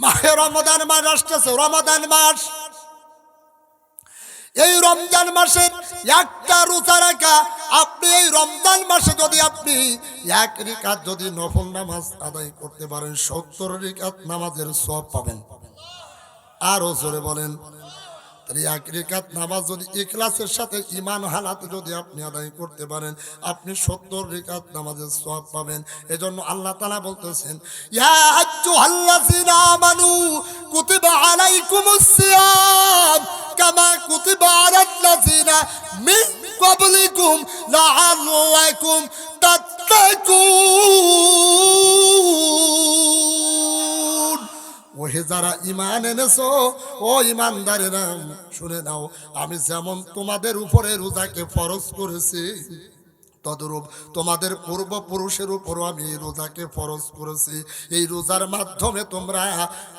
মাহে রমাদান মাস আসতেছে, রমাদান মাস। এই রমজান মাসে একটা রোজা রাখা, আপনি এই রমজান মাসে যদি আপনি 1 রাকাত যদি নফল নামাজ আদায় করতে পারেন, 70 রাকাত নামাজের সওয়াব পাবেন। আরো জোরে বলেন। এক রেখাত নামাজ যদি ইখলাসের সাথে ঈমান হালাতে যদি আপনি আদায় করতে পারেন, আপনি 70 রেখাত নামাজের সওয়াব পাবেন। এজন্য আল্লাহ তাআলা বলতেছেন, ইয়া আইয়ুহাল্লাযীনা আমানু কুতিবা আলাইকুমুস সিয়াম কামা কুতিবা আলাল্লাযীনা মিন ক্বাবলিকুম লাআল্লাকুম তাত্তাকুন। ওহে যারা ঈমান এনেছো, ও ঈমানদারেরা শুনে নাও, আমি যেমন তোমাদের উপরে রোজাকে ফরজ করেছি, তদরূপ তোমাদের পূর্বপুরুষের উপরও আমি রোজাকে ফরজ করেছি। এই রোজার মাধ্যমে তোমরা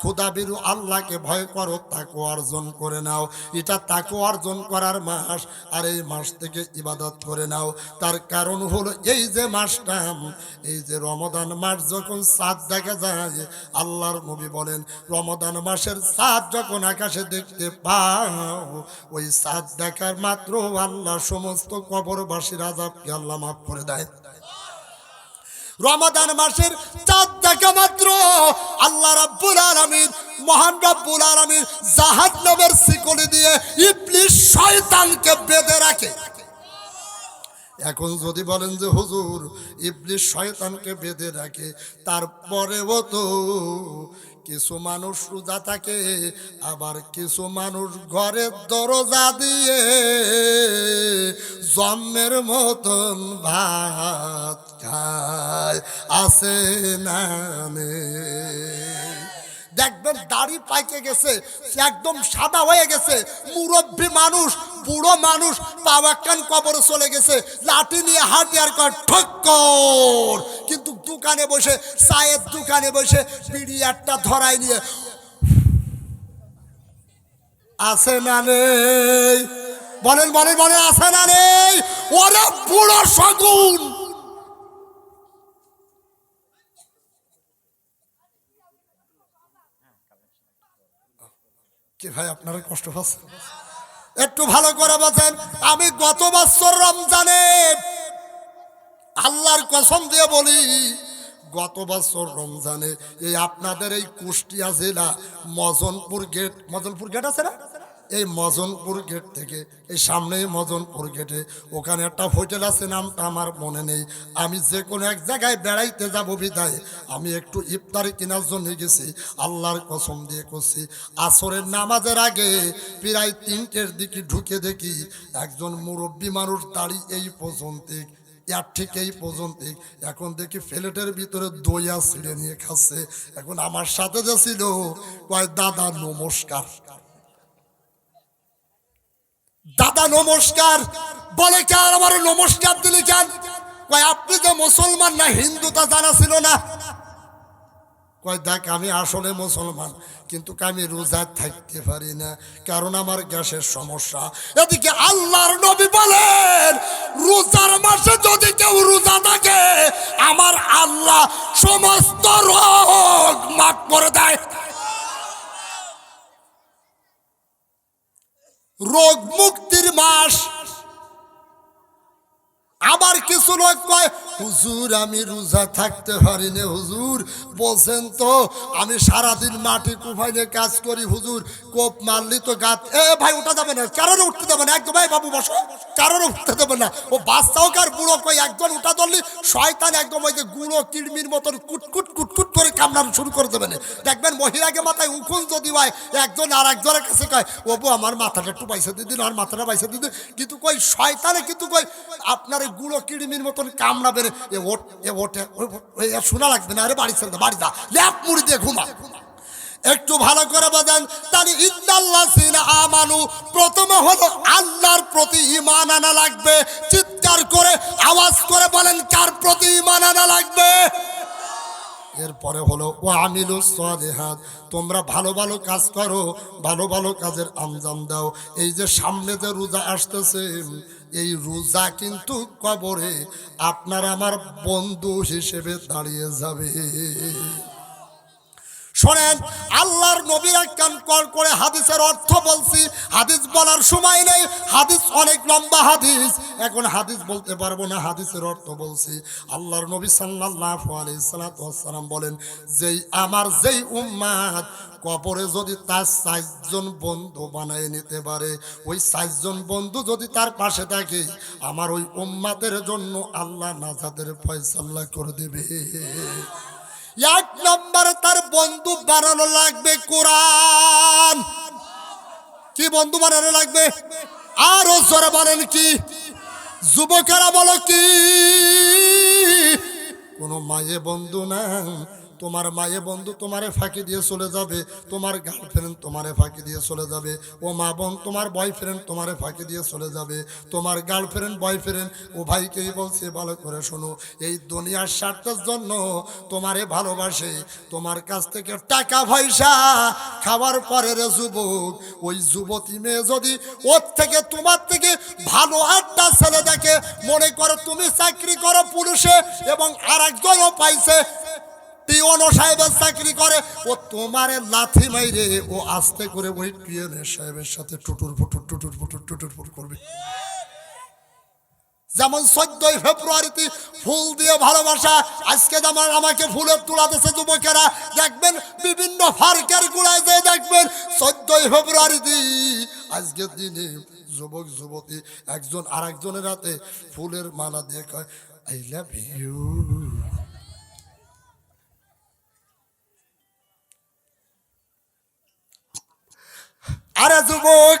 খোদাবিরু আল্লাহকে ভয় করো, তাকওয়া অর্জন করে নাও। এটা তাকওয়া অর্জন করার মাস, আর এই মাস থেকে ইবাদত করে নাও। তার কারণ হলো এই যে মাসটা, এই যে রমাদান মাস যখন চাঁদ দেখা যায়, আল্লাহর নবী বলেন রমাদান মাসের চাঁদ যখন আকাশে দেখতে পাও, ওই চাঁদ দেখার মাত্র আল্লাহ সমস্ত কবরবাসীর আযাবকে আল্লাহ মাফ করে দেয়। রমাদান মাসের চাঁদ দেখা মাত্র আল্লাহ রাব্বুল আলামিন, মহান রাব্বুল আলামিন জাহান্নামের শিকলি দিয়ে ইবলিস শয়তানকে বেঁধে রাখে। এখন যদি বলেন যে হুজুর ইবলিস শয়তানকে বেঁধে রাখে, তারপরেও তো কিছু মানুষ রোজা থাকে, আবার কিছু মানুষ ঘরের দরজা দিয়ে জম্মের মতন ভাত খায়, আছে না নেই? দেখবেন দাড়ি পাইকে গেছে, একদম সাদা হয়ে গেছে, মুরব্বী মানুষ, বুড়ো মানুষ, পাওয়াক্কান কবরে চলে গেছে, লাঠি নিয়ে হাঁটি আর কর ঠক্কর, কিন্তু দোকানে বসে, চায়ের দোকানে বসে বিড়ি একটা ধরাই নিয়ে আছে না নেই? বলেন বলেন বলেন, আছে না নেই? ওরে বুড়ো শগুন! কি ভাই আপনারা কষ্ট পাচ্ছেন? একটু ভালো করে বলেন। আমি গত বছর রমজানে আল্লাহর কসম দিয়ে বলি, গত বছর রমজানে এই আপনাদের এই কুষ্টিয়া জেলা মজনপুর গেট আছে না, এই মজনপুর গেট থেকে এই সামনেই মজনপুর গেটে ওখানে একটা হোটেল আছে, নামটা আমার মনে নেই। আমি যে কোনো এক জায়গায় বেড়াইতে যাব বিদায় আমি একটু ইফতারি কেনার জন্য গেছি। আল্লাহর কসম দিয়ে করছি, আসরের নামাজের আগে প্রায় 3টের দিকে ঢুকে দেখি একজন মুরব্বী মানুষ দাঁড়িয়ে এই পর্যন্ত, ইয়ার ঠিক এই পর্যন্ত, এখন দেখি প্লেটের ভিতরে দইয়া ছিঁড়ে নিয়ে খাচ্ছে। এখন আমার সাথে যে ছিল কয়, দাদা নমস্কার। দাদা নমস্কার বলে, কেন আমার নমস্কার দিলি কেন? কয় আপনি যে মুসলমান না হিন্দু তা জানা ছিল না। কয় দেখ আমি আসলে মুসলমান, কিন্তু আমি রোজা থাকতে পারি না, কারণ আমার গ্যাসের সমস্যা। এদিকে আল্লাহর নবী বলেন রোজার মাসে যদি কেউ রোজা থাকে, আমার আল্লাহ সমস্ত রোগ মাফ করে দেয়। রোগ মুক্তির মাস। আবার কিছু লোক কয় হুজুর আমি রোজা থাকতে পারি না, হুজুর বলছেন তো আমি সারাদিন মাটি কুফাইনে কাজ করি, হুজুর কোপ মারলি তো গাত। ভাই উঠা যাবে না, কারোর উঠতে দেবে না, একদম ভাই বাবু বসো, কারোর উঠতে দেবে না। ও বাচ্চা হোক আর বুড়ো, কই একজন উঠা ধরলি শয়তান একদম ওই যে গুঁড়ো কিড়মির মতন কুটকুট কুটকুট করে কামড়ানো শুরু করে দেবে না। দেখবেন মহিলাকে মাথায় উকুন যদি হয়, একজন আর একজনের কাছে কয় ওবু আমার মাথাটা একটু পয়সা দিয়ে দিন, আর মাথাটা পয়সা দিয়ে দিন, কিন্তু কই শয়তানে কিন্তু কই আপনার গুঁড়ো কিড়মির মতন কামড়াবে। শোনা লাগবে না, আরে বাড়ি ছেড়ে বাড়ি যা, ল্যাপ মুড়ি দিয়ে ঘুমা। একটু ভালো করে বাজান। তাহলে ইন্নাল্লাহ সিনা আমানু, প্রথমে হলো আল্লাহর প্রতি ঈমান আনা লাগবে। চিৎকার করে আওয়াজ করে বলেন, কার প্রতি ঈমান আনা লাগবে? এরপরে হলো ও আমিলুস সালিহাত, তোমরা ভালো ভালো কাজ করো, ভালো ভালো কাজের আঞ্জাম দাও। এই যে সামনে যে রোজা আসতেছে, এই রোজা কিন্তু কবরে আপনার আমার বন্ধু হিসেবে দাঁড়িয়ে যাবে। শোনেন, আল্লাহর নবীর এক কান কল করে হাদিসের অর্থ বলছি। হাদিস বলার সময় নেই, হাদিস অনেক লম্বা হাদিস, এখন হাদিস বলতে পারবো না, হাদিসের অর্থ বলছি। আল্লাহর নবী সাল্লাল্লাহু আলাইহি সাল্লাম বলেন, যেই উম্মাত কবরে যদি তার 4 জন বন্ধু বানায় নিতে পারে, ওই 4 জন বন্ধু যদি তার পাশে থাকে, আমার ওই উম্মাতের জন্য আল্লাহ নাজাতের ফয়সালা করে দেবে। এক নম্বর তার বন্ধু বানানো লাগবে কোরআন। কি বন্ধু বানানো লাগবে? আরো জোরে বলেন কি? যুবকেরা বলো কি? কোন মায়ে বন্ধু না, তোমার মায়ে বন্ধু তোমারে ফাঁকি দিয়ে চলে যাবে, তোমার গার্লফ্রেন্ড তোমারে ফাঁকি দিয়ে চলে যাবে, ও মা বোন তোমার বয়ফ্রেন্ড তোমারে ফাঁকি দিয়ে চলে যাবে, তোমার গার্লফ্রেন্ড বয়ফ্রেন্ড ও ভাইকেই বলছে ভালো করে শোনো, এই দুনিয়ার স্বার্থের জন্য তোমারে ভালোবাসে, তোমার কাছ থেকে টাকা পয়সা খাওয়ার পরে রে যুবক, ওই যুবতী মেয়ে যদি ওর থেকে তোমার থেকে ভালো একটা ছেলে দেখে, মনে করো তুমি চাকরি করো পুলিশে এবং আর একজনও পাইছে পিওনো সাহেবের চাকরি করে, ও তোমারে লাথি মাইরে ও আস্তে করে ওই পিওনো সাহেবের সাথে টুটুর ফুটুর করবে। যেমন 14 ফেব্রুয়ারিতে ফুল দিয়ে ভালোবাসা, আজকে যেমন আমাকে ফুলের তোলা দিয়েছে যুবকেরা, দেখবেন বিভিন্ন ফার্কের গুড়ায় যে দেখবেন 14 ফেব্রুয়ারিতে আজকের দিনে যুবক যুবতী একজন আর একজনের হাতে ফুলের মালা দিয়ে কয় আই লাভ ইউ। আরে যুবক,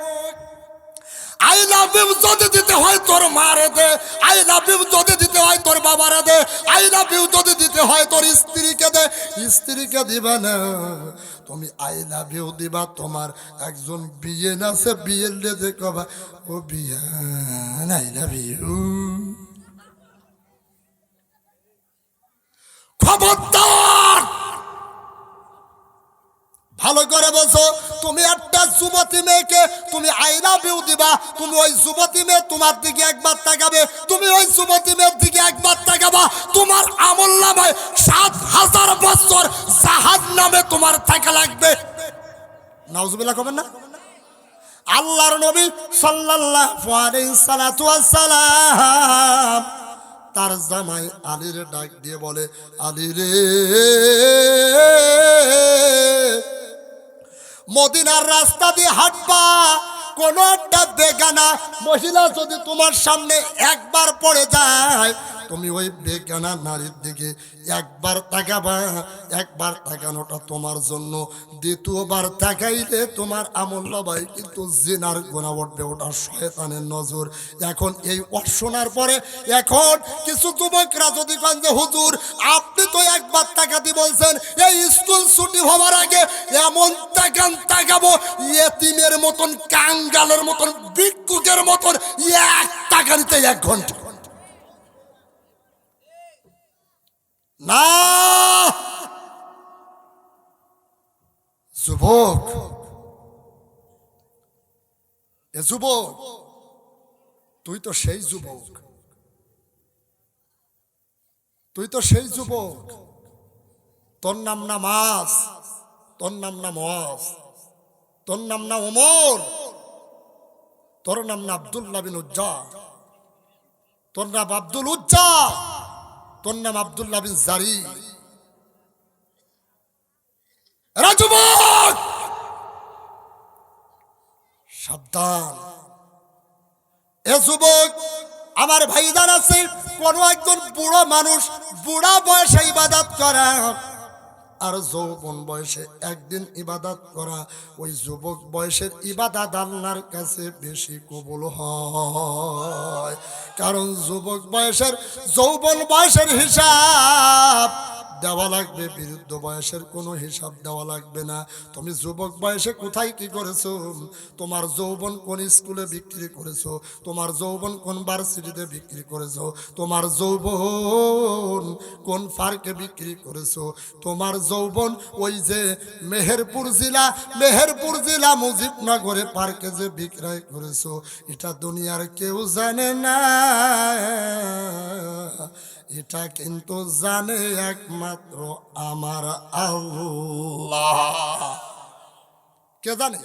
আই লাভ ইউ যদি দিতে হয় তোর মারে দে, আই লাভ ইউ যদি দিতে হয় তোর বাবারে দে, আই লাভ ইউ যদি দিতে হয় তোর স্ত্রীকে দে। স্ত্রীকে দিবা না, তুমি আই লাভ ইউ দিবা তোমার একজন বিয়ে না, সে বিয়ের লেজে কবা ও বিয়ান আই লাভ ইউ। খবরদার, ভালো করে বলছো, তুমি একটা যুবতী মেয়েকে তুমি আই লাভ ইউ দিবা, তুমি ওই যুবতী মেয়ে তোমার দিকে একবার তাকাবে, তুমি ওই যুবতী মেয়ের দিকে একবার তাকাবা, তোমার আমলনামায় 7000 বছর জাহান্নামে তোমার থাকা লাগবে। নাউজুবিল্লাহ কবেন না? আল্লাহর নবী সাল্লাল্লাহু আলাইহি সাল্লাম তার জামাই আলীর ডাক দিয়ে বলে, আলী রে, মদিনার রাস্তা দিয়ে হাঁটবা, কোন একটা বেগানা মহিলা যদি তোমার সামনে একবার পড়ে যায়, তুমি ওই বেগানা নারীর দিকে একবার তাকাবা, একবার তাকানোটা তোমার জন্য, দ্বিতীয়বার তাকাইলে তোমার আমলনামায় কিন্তু জিনার গুনাহ উঠবে, ওটা শয়তানের নজর। এখন এই শোনার পরে এখন কিছু যুবকরা যদি কন যে হুজুর আপনি তো একবার তাকাতে বলছেন, এই স্কুল ছুটি হওয়ার আগে এমন তাকাবো ইয়েতিমের মতন, কাঙ্গালের মতন, ভিক্ষুকের মতন, এক তাকানিতে 1 ঘন্টা না। যুবক, এ যুবক, তুই তো সেই যুবক, তুই তো সেই যুবক, তোর নাম না মাস, তোর নাম না মস, তোর নাম না ওমর, তোর নাম না আব্দুল্লাহ বিন উজ্জা, তোর নাম আব্দুল উজ্জা, তোর নাম আব্দুল্লাহ বিন জারি। যুবক সাবধান, এ যুবক আমার ভাইদার আছে, কোন একজন বুড়ো মানুষ বুড়া বয়সে ইবাদত করা আর যৌবন বয়সে একদিন ইবাদত করা, ওই যুবক বয়সের ইবাদত আল্লাহর কাছে বেশি কবুল হয়, কারণ যুবক বয়সের যৌবন বয়সের হিসাব দেওয়া লাগবে, বৃদ্ধ বয়সের কোনো হিসাব দেওয়া লাগবে না। তুমি যুবক বয়সে কোথায় কি করেছো, তোমার যৌবন কোন স্কুলে বিক্রি করেছো, তোমার যৌবন কোন ভার্সিটিতে বিক্রি করেছো, তোমার যৌবন কোন পার্কে বিক্রি করেছো, তোমার যৌবন ওই যে মেহেরপুর জেলা মুজিবনগরে পার্কে যে বিক্রয় করেছো, এটা দুনিয়ার কেউ জানে না। এটা কিন্তু জানে একমাত্র আমার আল্লাহ। কে জানে?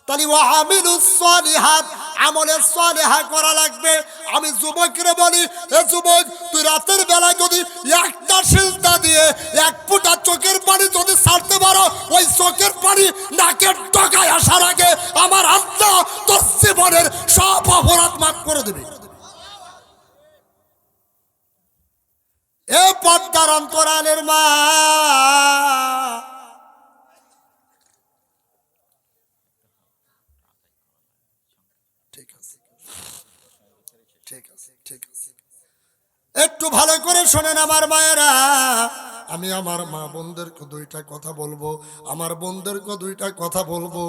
তাহলে ওয়ামিলুস সালিহাত, আমলে সালেহা করা লাগবে। আমি যুবকরে বলি, এ যুবক, তুই রাতের বেলায় যদি একটা সিজদা দিয়ে এক ফোঁটা চোখের পানি যদি ছাড়তে পারো, ওই চোখের পানি নাকের ডগায় আসার আগে আমার আল্লাহ তোর জীবনের সব অপরাধ মাফ করে দেবে। এ পর্দার অন্তরালের মা, একটু ভালো করে শোনেন আমার মায়েরা। আমি আমার মা বোনদেরকে দুইটা কথা বলবো, আমার বোনদেরকে দুইটা কথা বলবো।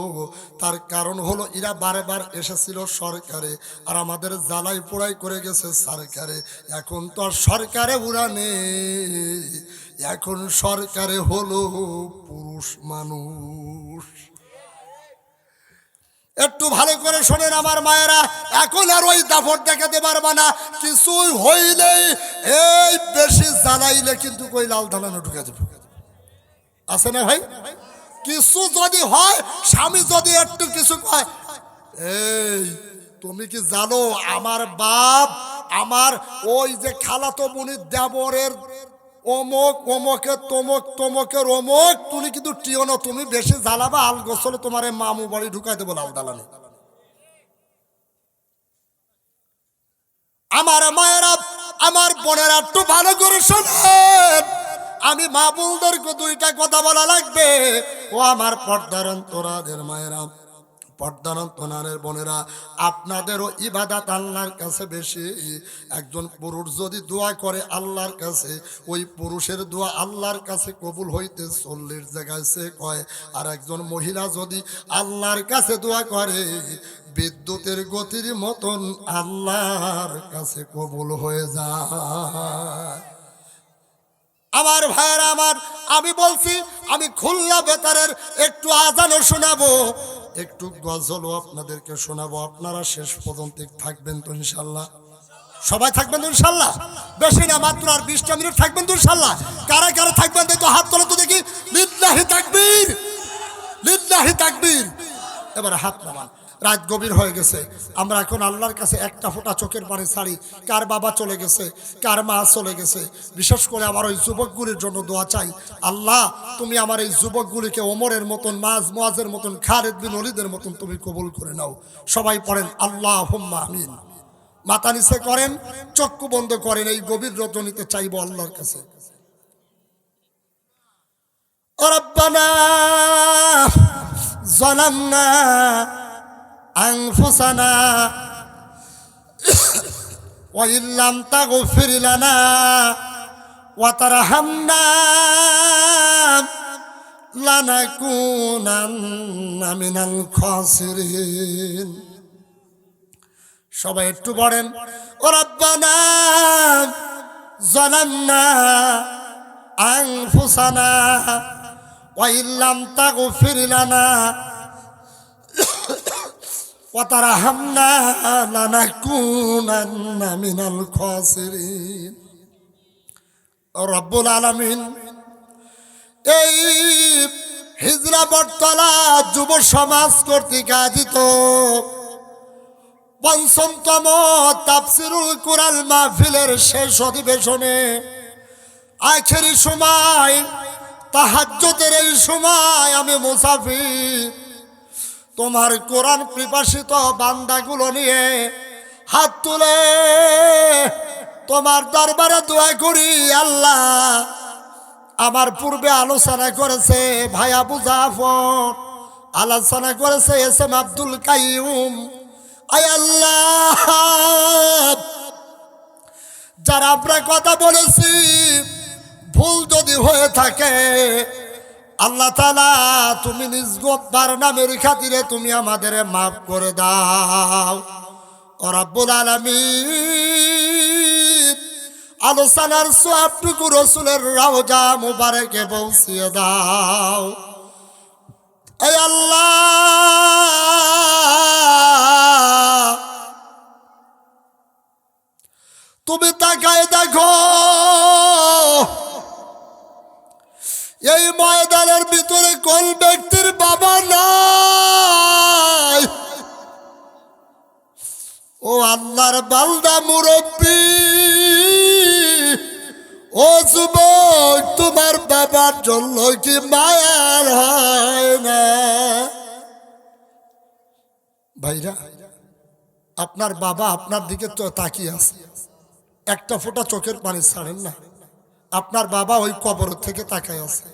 তার কারণ হলো এরা বারবার এসেছিল সরকারে, আর আমাদের জ্বালাই পোড়াই করে গেছে সরকারে। এখন তো আর সরকারে উড়া নেই, এখন সরকারে হলো পুরুষ মানুষ। একটু ভালো করে শোনেন আমার মায়েরা, এখন আর ওই দাফট দেখাতে পারবা না। কিছুই হইলেই এই বেশি জ্বালাইলে কিন্তু কই লাল ধালানো ঢুকে যাবে, আছে না ভাই? কিছু যদি হয়, স্বামী যদি একটু কিছু কয়, এই তুমি কি জানো আমার বাপ, আমার ওই যে খালাতো বোনের দেবরের অমুক অমুকের তমুক তমুকের অমুক, তুমি কিন্তু টিও না, তুমি বেশি জ্বালাবা, আল গোসলে তোমার মামু বাড়ি ঢুকাই দেবো লাল দালানে। আমার মায়েরা, আমার বোনেরা, একটু ভালো করে শোনেন। আমি মা বোনদেরকে দুইটা কথা বলা লাগবে। ও আমার পর্দার অন্তরালের মায়েরা, পর্দার অন্তরালের বোনেরা, আপনাদেরও ইবাদত আল্লাহর কাছে বেশি। একজন পুরুষ যদি দোয়া করে আল্লাহর কাছে, ওই পুরুষের দোয়া আল্লাহর কাছে কবুল হইতে 40 জায়গায় সে কয়। আর একজন মহিলা যদি আল্লাহর কাছে দোয়া করে, বিদ্যুতের গতির মতন আল্লাহর কাছে কবুল হয়ে যায়। আমার ভাইয়েরা আমার, আমি বলছি, আমি খুলনা বেতারের একটু আজানও শোনাবো, একটু গজলও আপনাদেরকে শোনাবো। আপনারা শেষ পর্যন্ত থাকবেন তো ইনশাল্লাহ? সবাই থাকবেন তো ইনশাল্লাহ? বেশি না, মাত্র আর 20টা মিনিট থাকবেন তো ইনশাল্লাহ? কারা কারা থাকবেন তো হাত তোলো তো দেখি। লিল্লাহি তাকবীর, লিল্লাহি তাকবীর। এবার হাত নামান। রাত গভীর হয়ে গেছে, আমরা এখন আল্লাহর কাছে একটা ফোঁটা চোখের পানি ছাড়ি। কার বাবা চলে গেছে, কার মা চলে গেছে, বিশেষ করে আমার ওই যুবকগুলির জন্য দোয়া চাই। আল্লাহ, তুমি আমার এই যুবকগুলিকে ওমরের মতন, মুআজের মতন, খালিদ বিন ওলীদের মতন তুমি কবুল করে নাও। সবাই পড়েন আল্লাহুম্মা আমিন। মাথা নিচে করেন, চক্ষু বন্ধ করেন, এই গভীর রজনীতে চাইবো আল্লাহর কাছে। ও রব্বানা যালামনা আনফুসানা ওয়া ইল্লাম তাগফির লানা ওয়া তারহামনা লানাকুনান্না মিনাল খাসিরিন। সবাই একটু পড়েন, ও রব্বানা যালামনা আনফুসানা ওয়া ইল্লাম তাগফির লানা ওয়া তারহামনা লানাকুনান্না মিনাল খাসিরিন। রব্বুল আলামিন, এই হিজরা বটতলা যুব সমাজ কর্তৃক আয়োজিত ৫ম তাফসিরুল কুরআন মাহফিলের শেষ অধিবেশনে, আখেরি সময়, তাহাজ্জুদের এই সময়, আমি মুসাফির তোমার কোরআন পিপাসিত বান্দাগুলো নিয়ে হাত তুলে তোমার দরবারে দোয়া করি। আল্লাহ, আমার পূর্বে আলোচনা করেছে ভাই আবু জাফর, আলোচনা করেছে এসএম আব্দুল কাইয়ুম। আয় আল্লাহ, যারা আমরা কথা বলেছি, ভুল যদি হয়ে থাকে, আল্লাহ তাআলা তুমি নিজ গফফার নামের খাতিরে তুমি আমাদের মাফ করে দাও। ও রব্বুল আলামিন, আলোচনার সওয়াবটুকু রাসূলের রওজা মুবারকে পৌঁছিয়ে দাও। এই আল্লাহ, তুমি তাকায় দেখো এই ময়দানের ভিতরে কোন ব্যক্তির বাবা নাই? ও আল্লাহর বান্দা মুরব্বী, ও যুবক, তোমার বাবার জন্য কি মায়ার হয় না? ভাইরা, আপনার বাবা আপনার দিকে তাকিয়ে আছে, একটা ফোঁটা চোখের পানি ছাড়েন না। আপনার বাবা ওই কবর থেকে তাকায় আছে।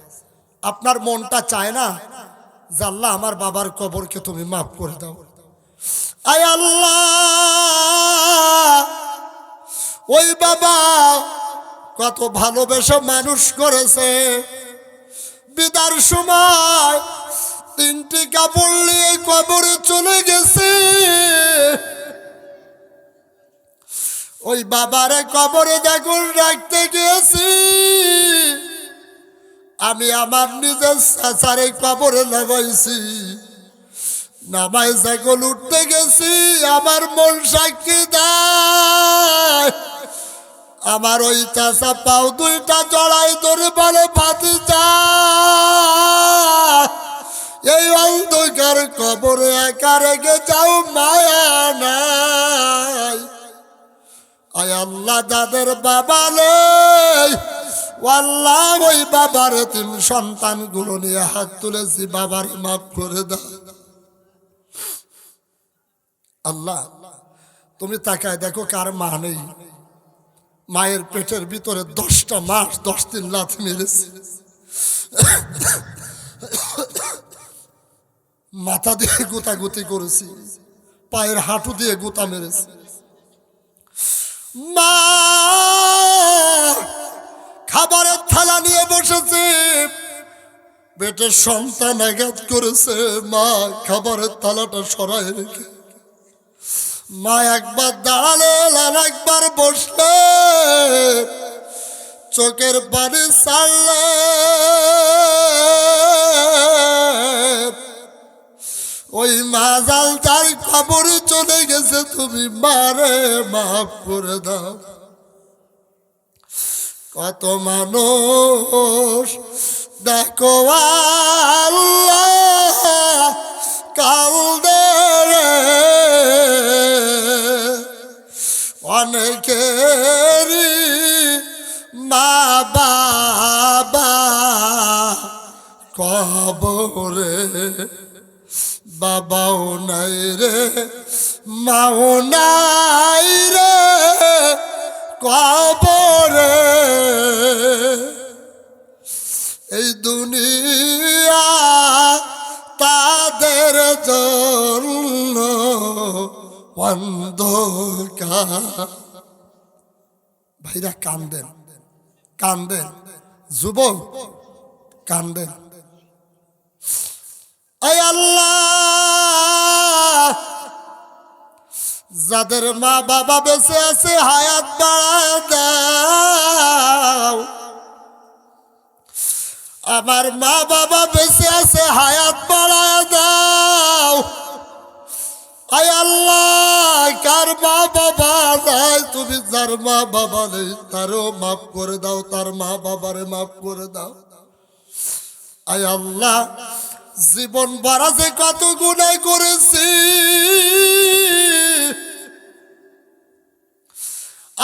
আপনার মনটা চায় না যে আল্লাহ আমার বাবার কবরকে তুমি মাফ করে দাও। আয় আল্লাহ, ওই বাবা কত ভালোবেসে মানুষ করেছে, বিদার সময় 3টি কাপড় নিয়ে কবরে চলে গেছে। ওই বাবারে কবরে যখন রাখতে গেছি, আমি আমার নিজের চাচারে কবরে নামাইছি। নামাই যখন উঠতে গেছি, আমার মন সাক্ষী দেয়, আমার ওই চাচা পাও 2টা জড়াই ধরে বলে, ভাতিজা, এই অন্ধকার কবরে একা রেখে যাও, মায়া নাই। আয় আল্লাহ, যাদের বাবা নেই, আল্লাহ ওই বাবার 3 সন্তানগুলো নিয়ে হাত তুলেছি, বাবারে মাফ করে দাও। আল্লাহ, তুমি তাকায় দেখো কার মা নেই। মায়ের পেটের ভিতরে 10টা মাস 10 দিন লাথি মেরেছে, মাথা দিয়ে গুতাগুতি করেছি, পায়ের হাঁটু দিয়ে গুতা মেরেছি। মা খাবারের থালা নিয়ে বসেছে, পেটের সন্তান আঘাত করেছে, মা খাবারের থালাটা সরাই রেখে মা একবার দাঁড়ালেন আর একবার বসলে, চোখের পানি ছাড়লেন। ওই মা জাল তার কবরে চলে গেছে, তুমি মারে মাফ করে দাও। কত মানুষ দেখো আল্লাহ কান্দে রে, অনেকেরই মা বাবা কবরে, বাবাও নাই রে, মাও নাই রে কবরে। এই দুনিয়া তাদের জন্য অন্ধকার। ভাইরা কান্দেন, কান্দেন, যুবক কান্দেন। আয় আল্লাহ, যাদের মা বাবা বেঁচে আছে হায়াত বাড়ায় দাও। আমার মা বাবা বেঁচে আছে, হায়াত বাড়ায় দাও। আয় আল্লাহ, কার মা বাবা নাই, তুমি যার মা বাবা নেই তারও মাফ করে দাও, তার মা বাবারে মাফ করে দাও। আয় আল্লাহ, জীবন ভরা যে কত গুনাহ করেছি,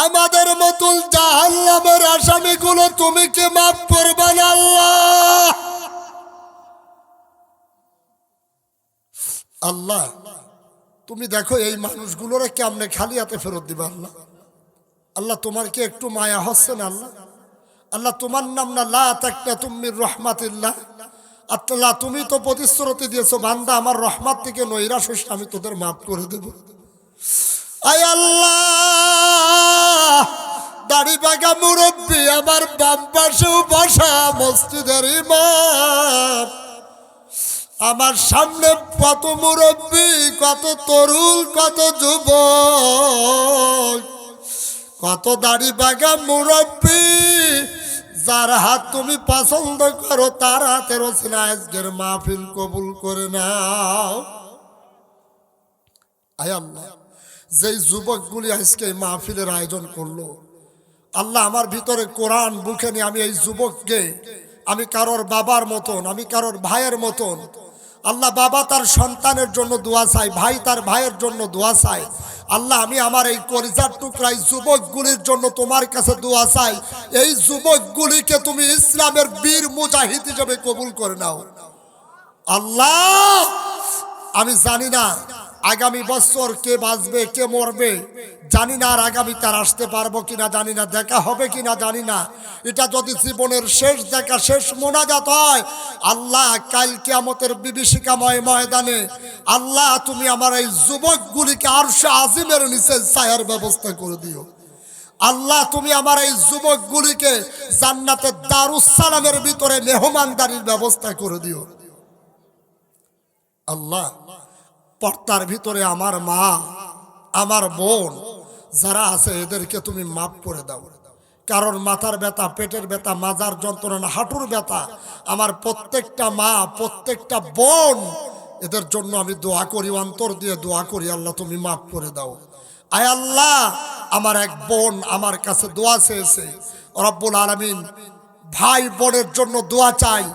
আমাদের মতন জাহান্নামের আসামিগুলো তুমি কি মাফ করবে না আল্লাহ? আল্লাহ, তুমি দেখো এই মানুষগুলোরে কেমনে খালি হাতে ফেরত দিবা আল্লাহ। আল্লাহ, তোমার কি একটু মায়া হচ্ছে না আল্লাহ? আল্লাহ, তোমার নাম না লা তাকনাতুম মির রাহমাতিল্লাহ। আল্লাহ, তুমি তো প্রতিশ্রুতি দিয়েছো, বান্দা আমার রহমত থেকে নৈরাশ হইস, আমি তোদের মাফ করে দেব। আয় আল্লাহ, দাড়ি পাকা মুরব্বী আমার বাম পাশেও বসা মসজিদের ইমাম, আমার সামনে কত মুরব্বী, কত তরুণ, কত যুবক, কত দাড়ি পাকা মুরব্বী, যার হাত তুমি পছন্দ করো তার হাতের ওসিলা আজকের মাহফিল কবুল করে নাও। আয় আল্লাহ, যেই যুবকগুলি আজকে এই মাহফিলের আয়োজন করলো, আল্লাহ আমার ভিতরে কোরআন বুকে নিয়ে আমি এই যুবককে আমি কারোর বাবার মতন, আমি কারোর ভাইয়ের মতন। আল্লাহ, বাবা তার সন্তানের জন্য দোয়া চাই, ভাই তার ভাইয়ের জন্য দোয়া চাই। আল্লাহ, আমি আমার এই কলিজার টুকরাই যুবকগুলির জন্য তোমার কাছে দোয়া চাই, এই যুবকগুলিকে তুমি ইসলামের বীর মুজাহিদ হিসেবে কবুল করে নাও। আল্লাহ, আমি জানি না আগামী বছর কে বাঁচবে কে মরবে জানি না, আর আগামী তার আসতে পারবো কিনা জানি না, দেখা হবে কিনা জানি না। এটা যদি জীবনের শেষ দেখা, শেষ মোনাজাত হয়, আল্লাহ কাল কিয়ামতের বিভীষিকাময় ময়দানে আল্লাহ তুমি আমার এই যুবকগুলিকে আরশে আজিমের নিচে ছায়ার ব্যবস্থা করে দিও। আল্লাহ, তুমি আমার এই যুবকগুলিকে জান্নাতের দারুস সালামের ভিতরে মেহমানদারির ব্যবস্থা করে দিও। আল্লাহ, পর্দার ভিতরে আমার মা, আমার বোন যারা আছে এদেরকে তুমি মাফ করে দাও। কারণ মাথার ব্যথা, পেটের ব্যথা, মাজার যন্ত্রণা, হাঁটুর ব্যথা, আমার প্রত্যেকটা মা, প্রত্যেকটা বোন, এদের জন্য আমি দোয়া করি, অন্তর দিয়ে দোয়া করি, আল্লাহ তুমি মাফ করে দাও। আয় আল্লাহ, আমার এক বোন আমার কাছে দোয়া চেয়েছে, রব্বুল আলামিন ভাই বোনের জন্য দোয়া চাই।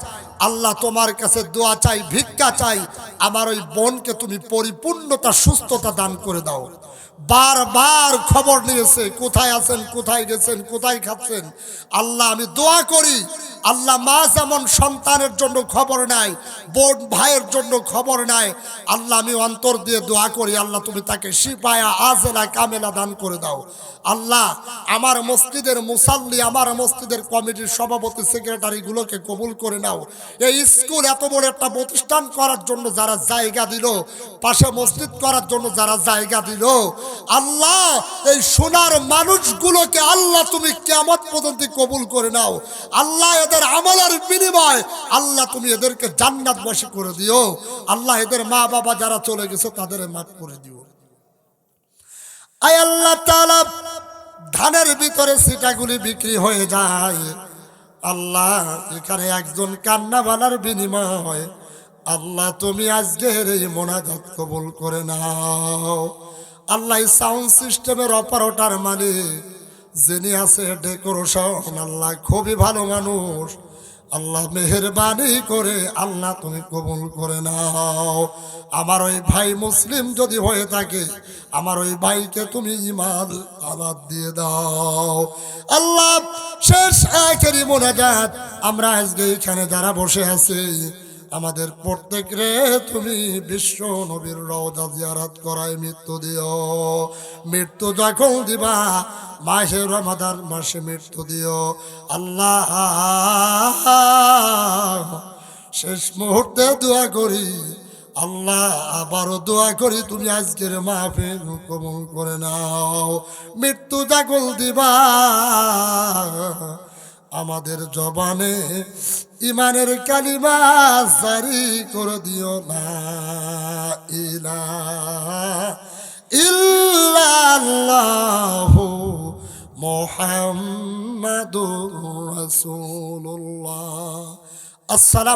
আল্লাহ, তোমার কাছে দোয়া চাই, ভিক্ষা চাই, আমার ওই বোনকে তুমি পরিপূর্ণতা, সুস্থতা দান করে দাও। বারবার খবর নিয়েছে, কোথায় আছেন, কোথায় গেছেন, কোথায় খাচ্ছেন। আল্লাহ, আমি দোয়া করি, আল্লাহ মা যেমন সন্তানের জন্য খবর নাই, বোন ভাইয়ের জন্য খবর নাই, আল্লাহ আমি অন্তর দিয়ে দোয়া করি, আল্লাহ তুমি তাকে শিফায়া আজেলা কামেলা দান করে দাও। আল্লাহ, আমার মসজিদের মুসাল্লি, আমার মসজিদের কমিটির সভাপতি, সেক্রেটারিগুলোকে কবুল করে নাও। এই স্কুল এত বড় একটা প্রতিষ্ঠান করার জন্য যারা জায়গা দিল, পাশে মসজিদ করার জন্য যারা জায়গা দিল, আল্লাহ এই সোনার মানুষগুলোকে আল্লাহ তুমি কিয়ামত পর্যন্ত কবুল করে নাও। আল্লাহ, এদের আমলের বিনিময় আল্লাহ তুমি এদেরকে জান্নাতবাসী করে দিও। আল্লাহ, এদের মা বাবা যারা চলে গেছে তাদের মাফ করে দিও। আয় আল্লাহ তাআলা, ধানের ভিতরে সিটাগুলি বিক্রি হয়ে যায়, আল্লাহ এখানে একজন কান্নাবালার বিনিময় আল্লাহ তুমি আজকের এই মোনাজাত কবুল করে নাও। আল্লাহ, সাউন্ড সিস্টেমের অপারেটর মালিক যিনি আছে ডেকোরেশন, আল্লাহ খুবই ভালো মানুষ, আল্লাহ মেহেরবানি করে আল্লাহ তুমি কবুল করে নাও। আমার ওই ভাই মুসলিম যদি হয়ে থাকে, আমার ওই ভাইকে তুমি ঈমান আবাদ দিয়ে দাও। আল্লাহ, শেষ আখেরি মোনাজাত আমরা আজকে এখানে যারা বসে আছি, আমাদের প্রত্যেকরে তুমি বিশ্ব নবীর রওজা জিয়ারত করায় মৃত্যু দিও। মৃত্যু যখন দিবা মাসে রমাদান মাসে মৃত্যু দিও। আল্লাহ, শেষ মুহূর্তে দোয়া করি, আল্লাহ আবারও দোয়া করি তুমি আজকের মাহফিল কবুল করে নাও। মৃত্যু যখন দিবা আমাদের জবানে ইমানের কালিমা জারি করে দিও, লা ইলাহা ইল্লাল্লাহু মুহাম্মাদুর রাসূলুল্লাহ। আসসালামু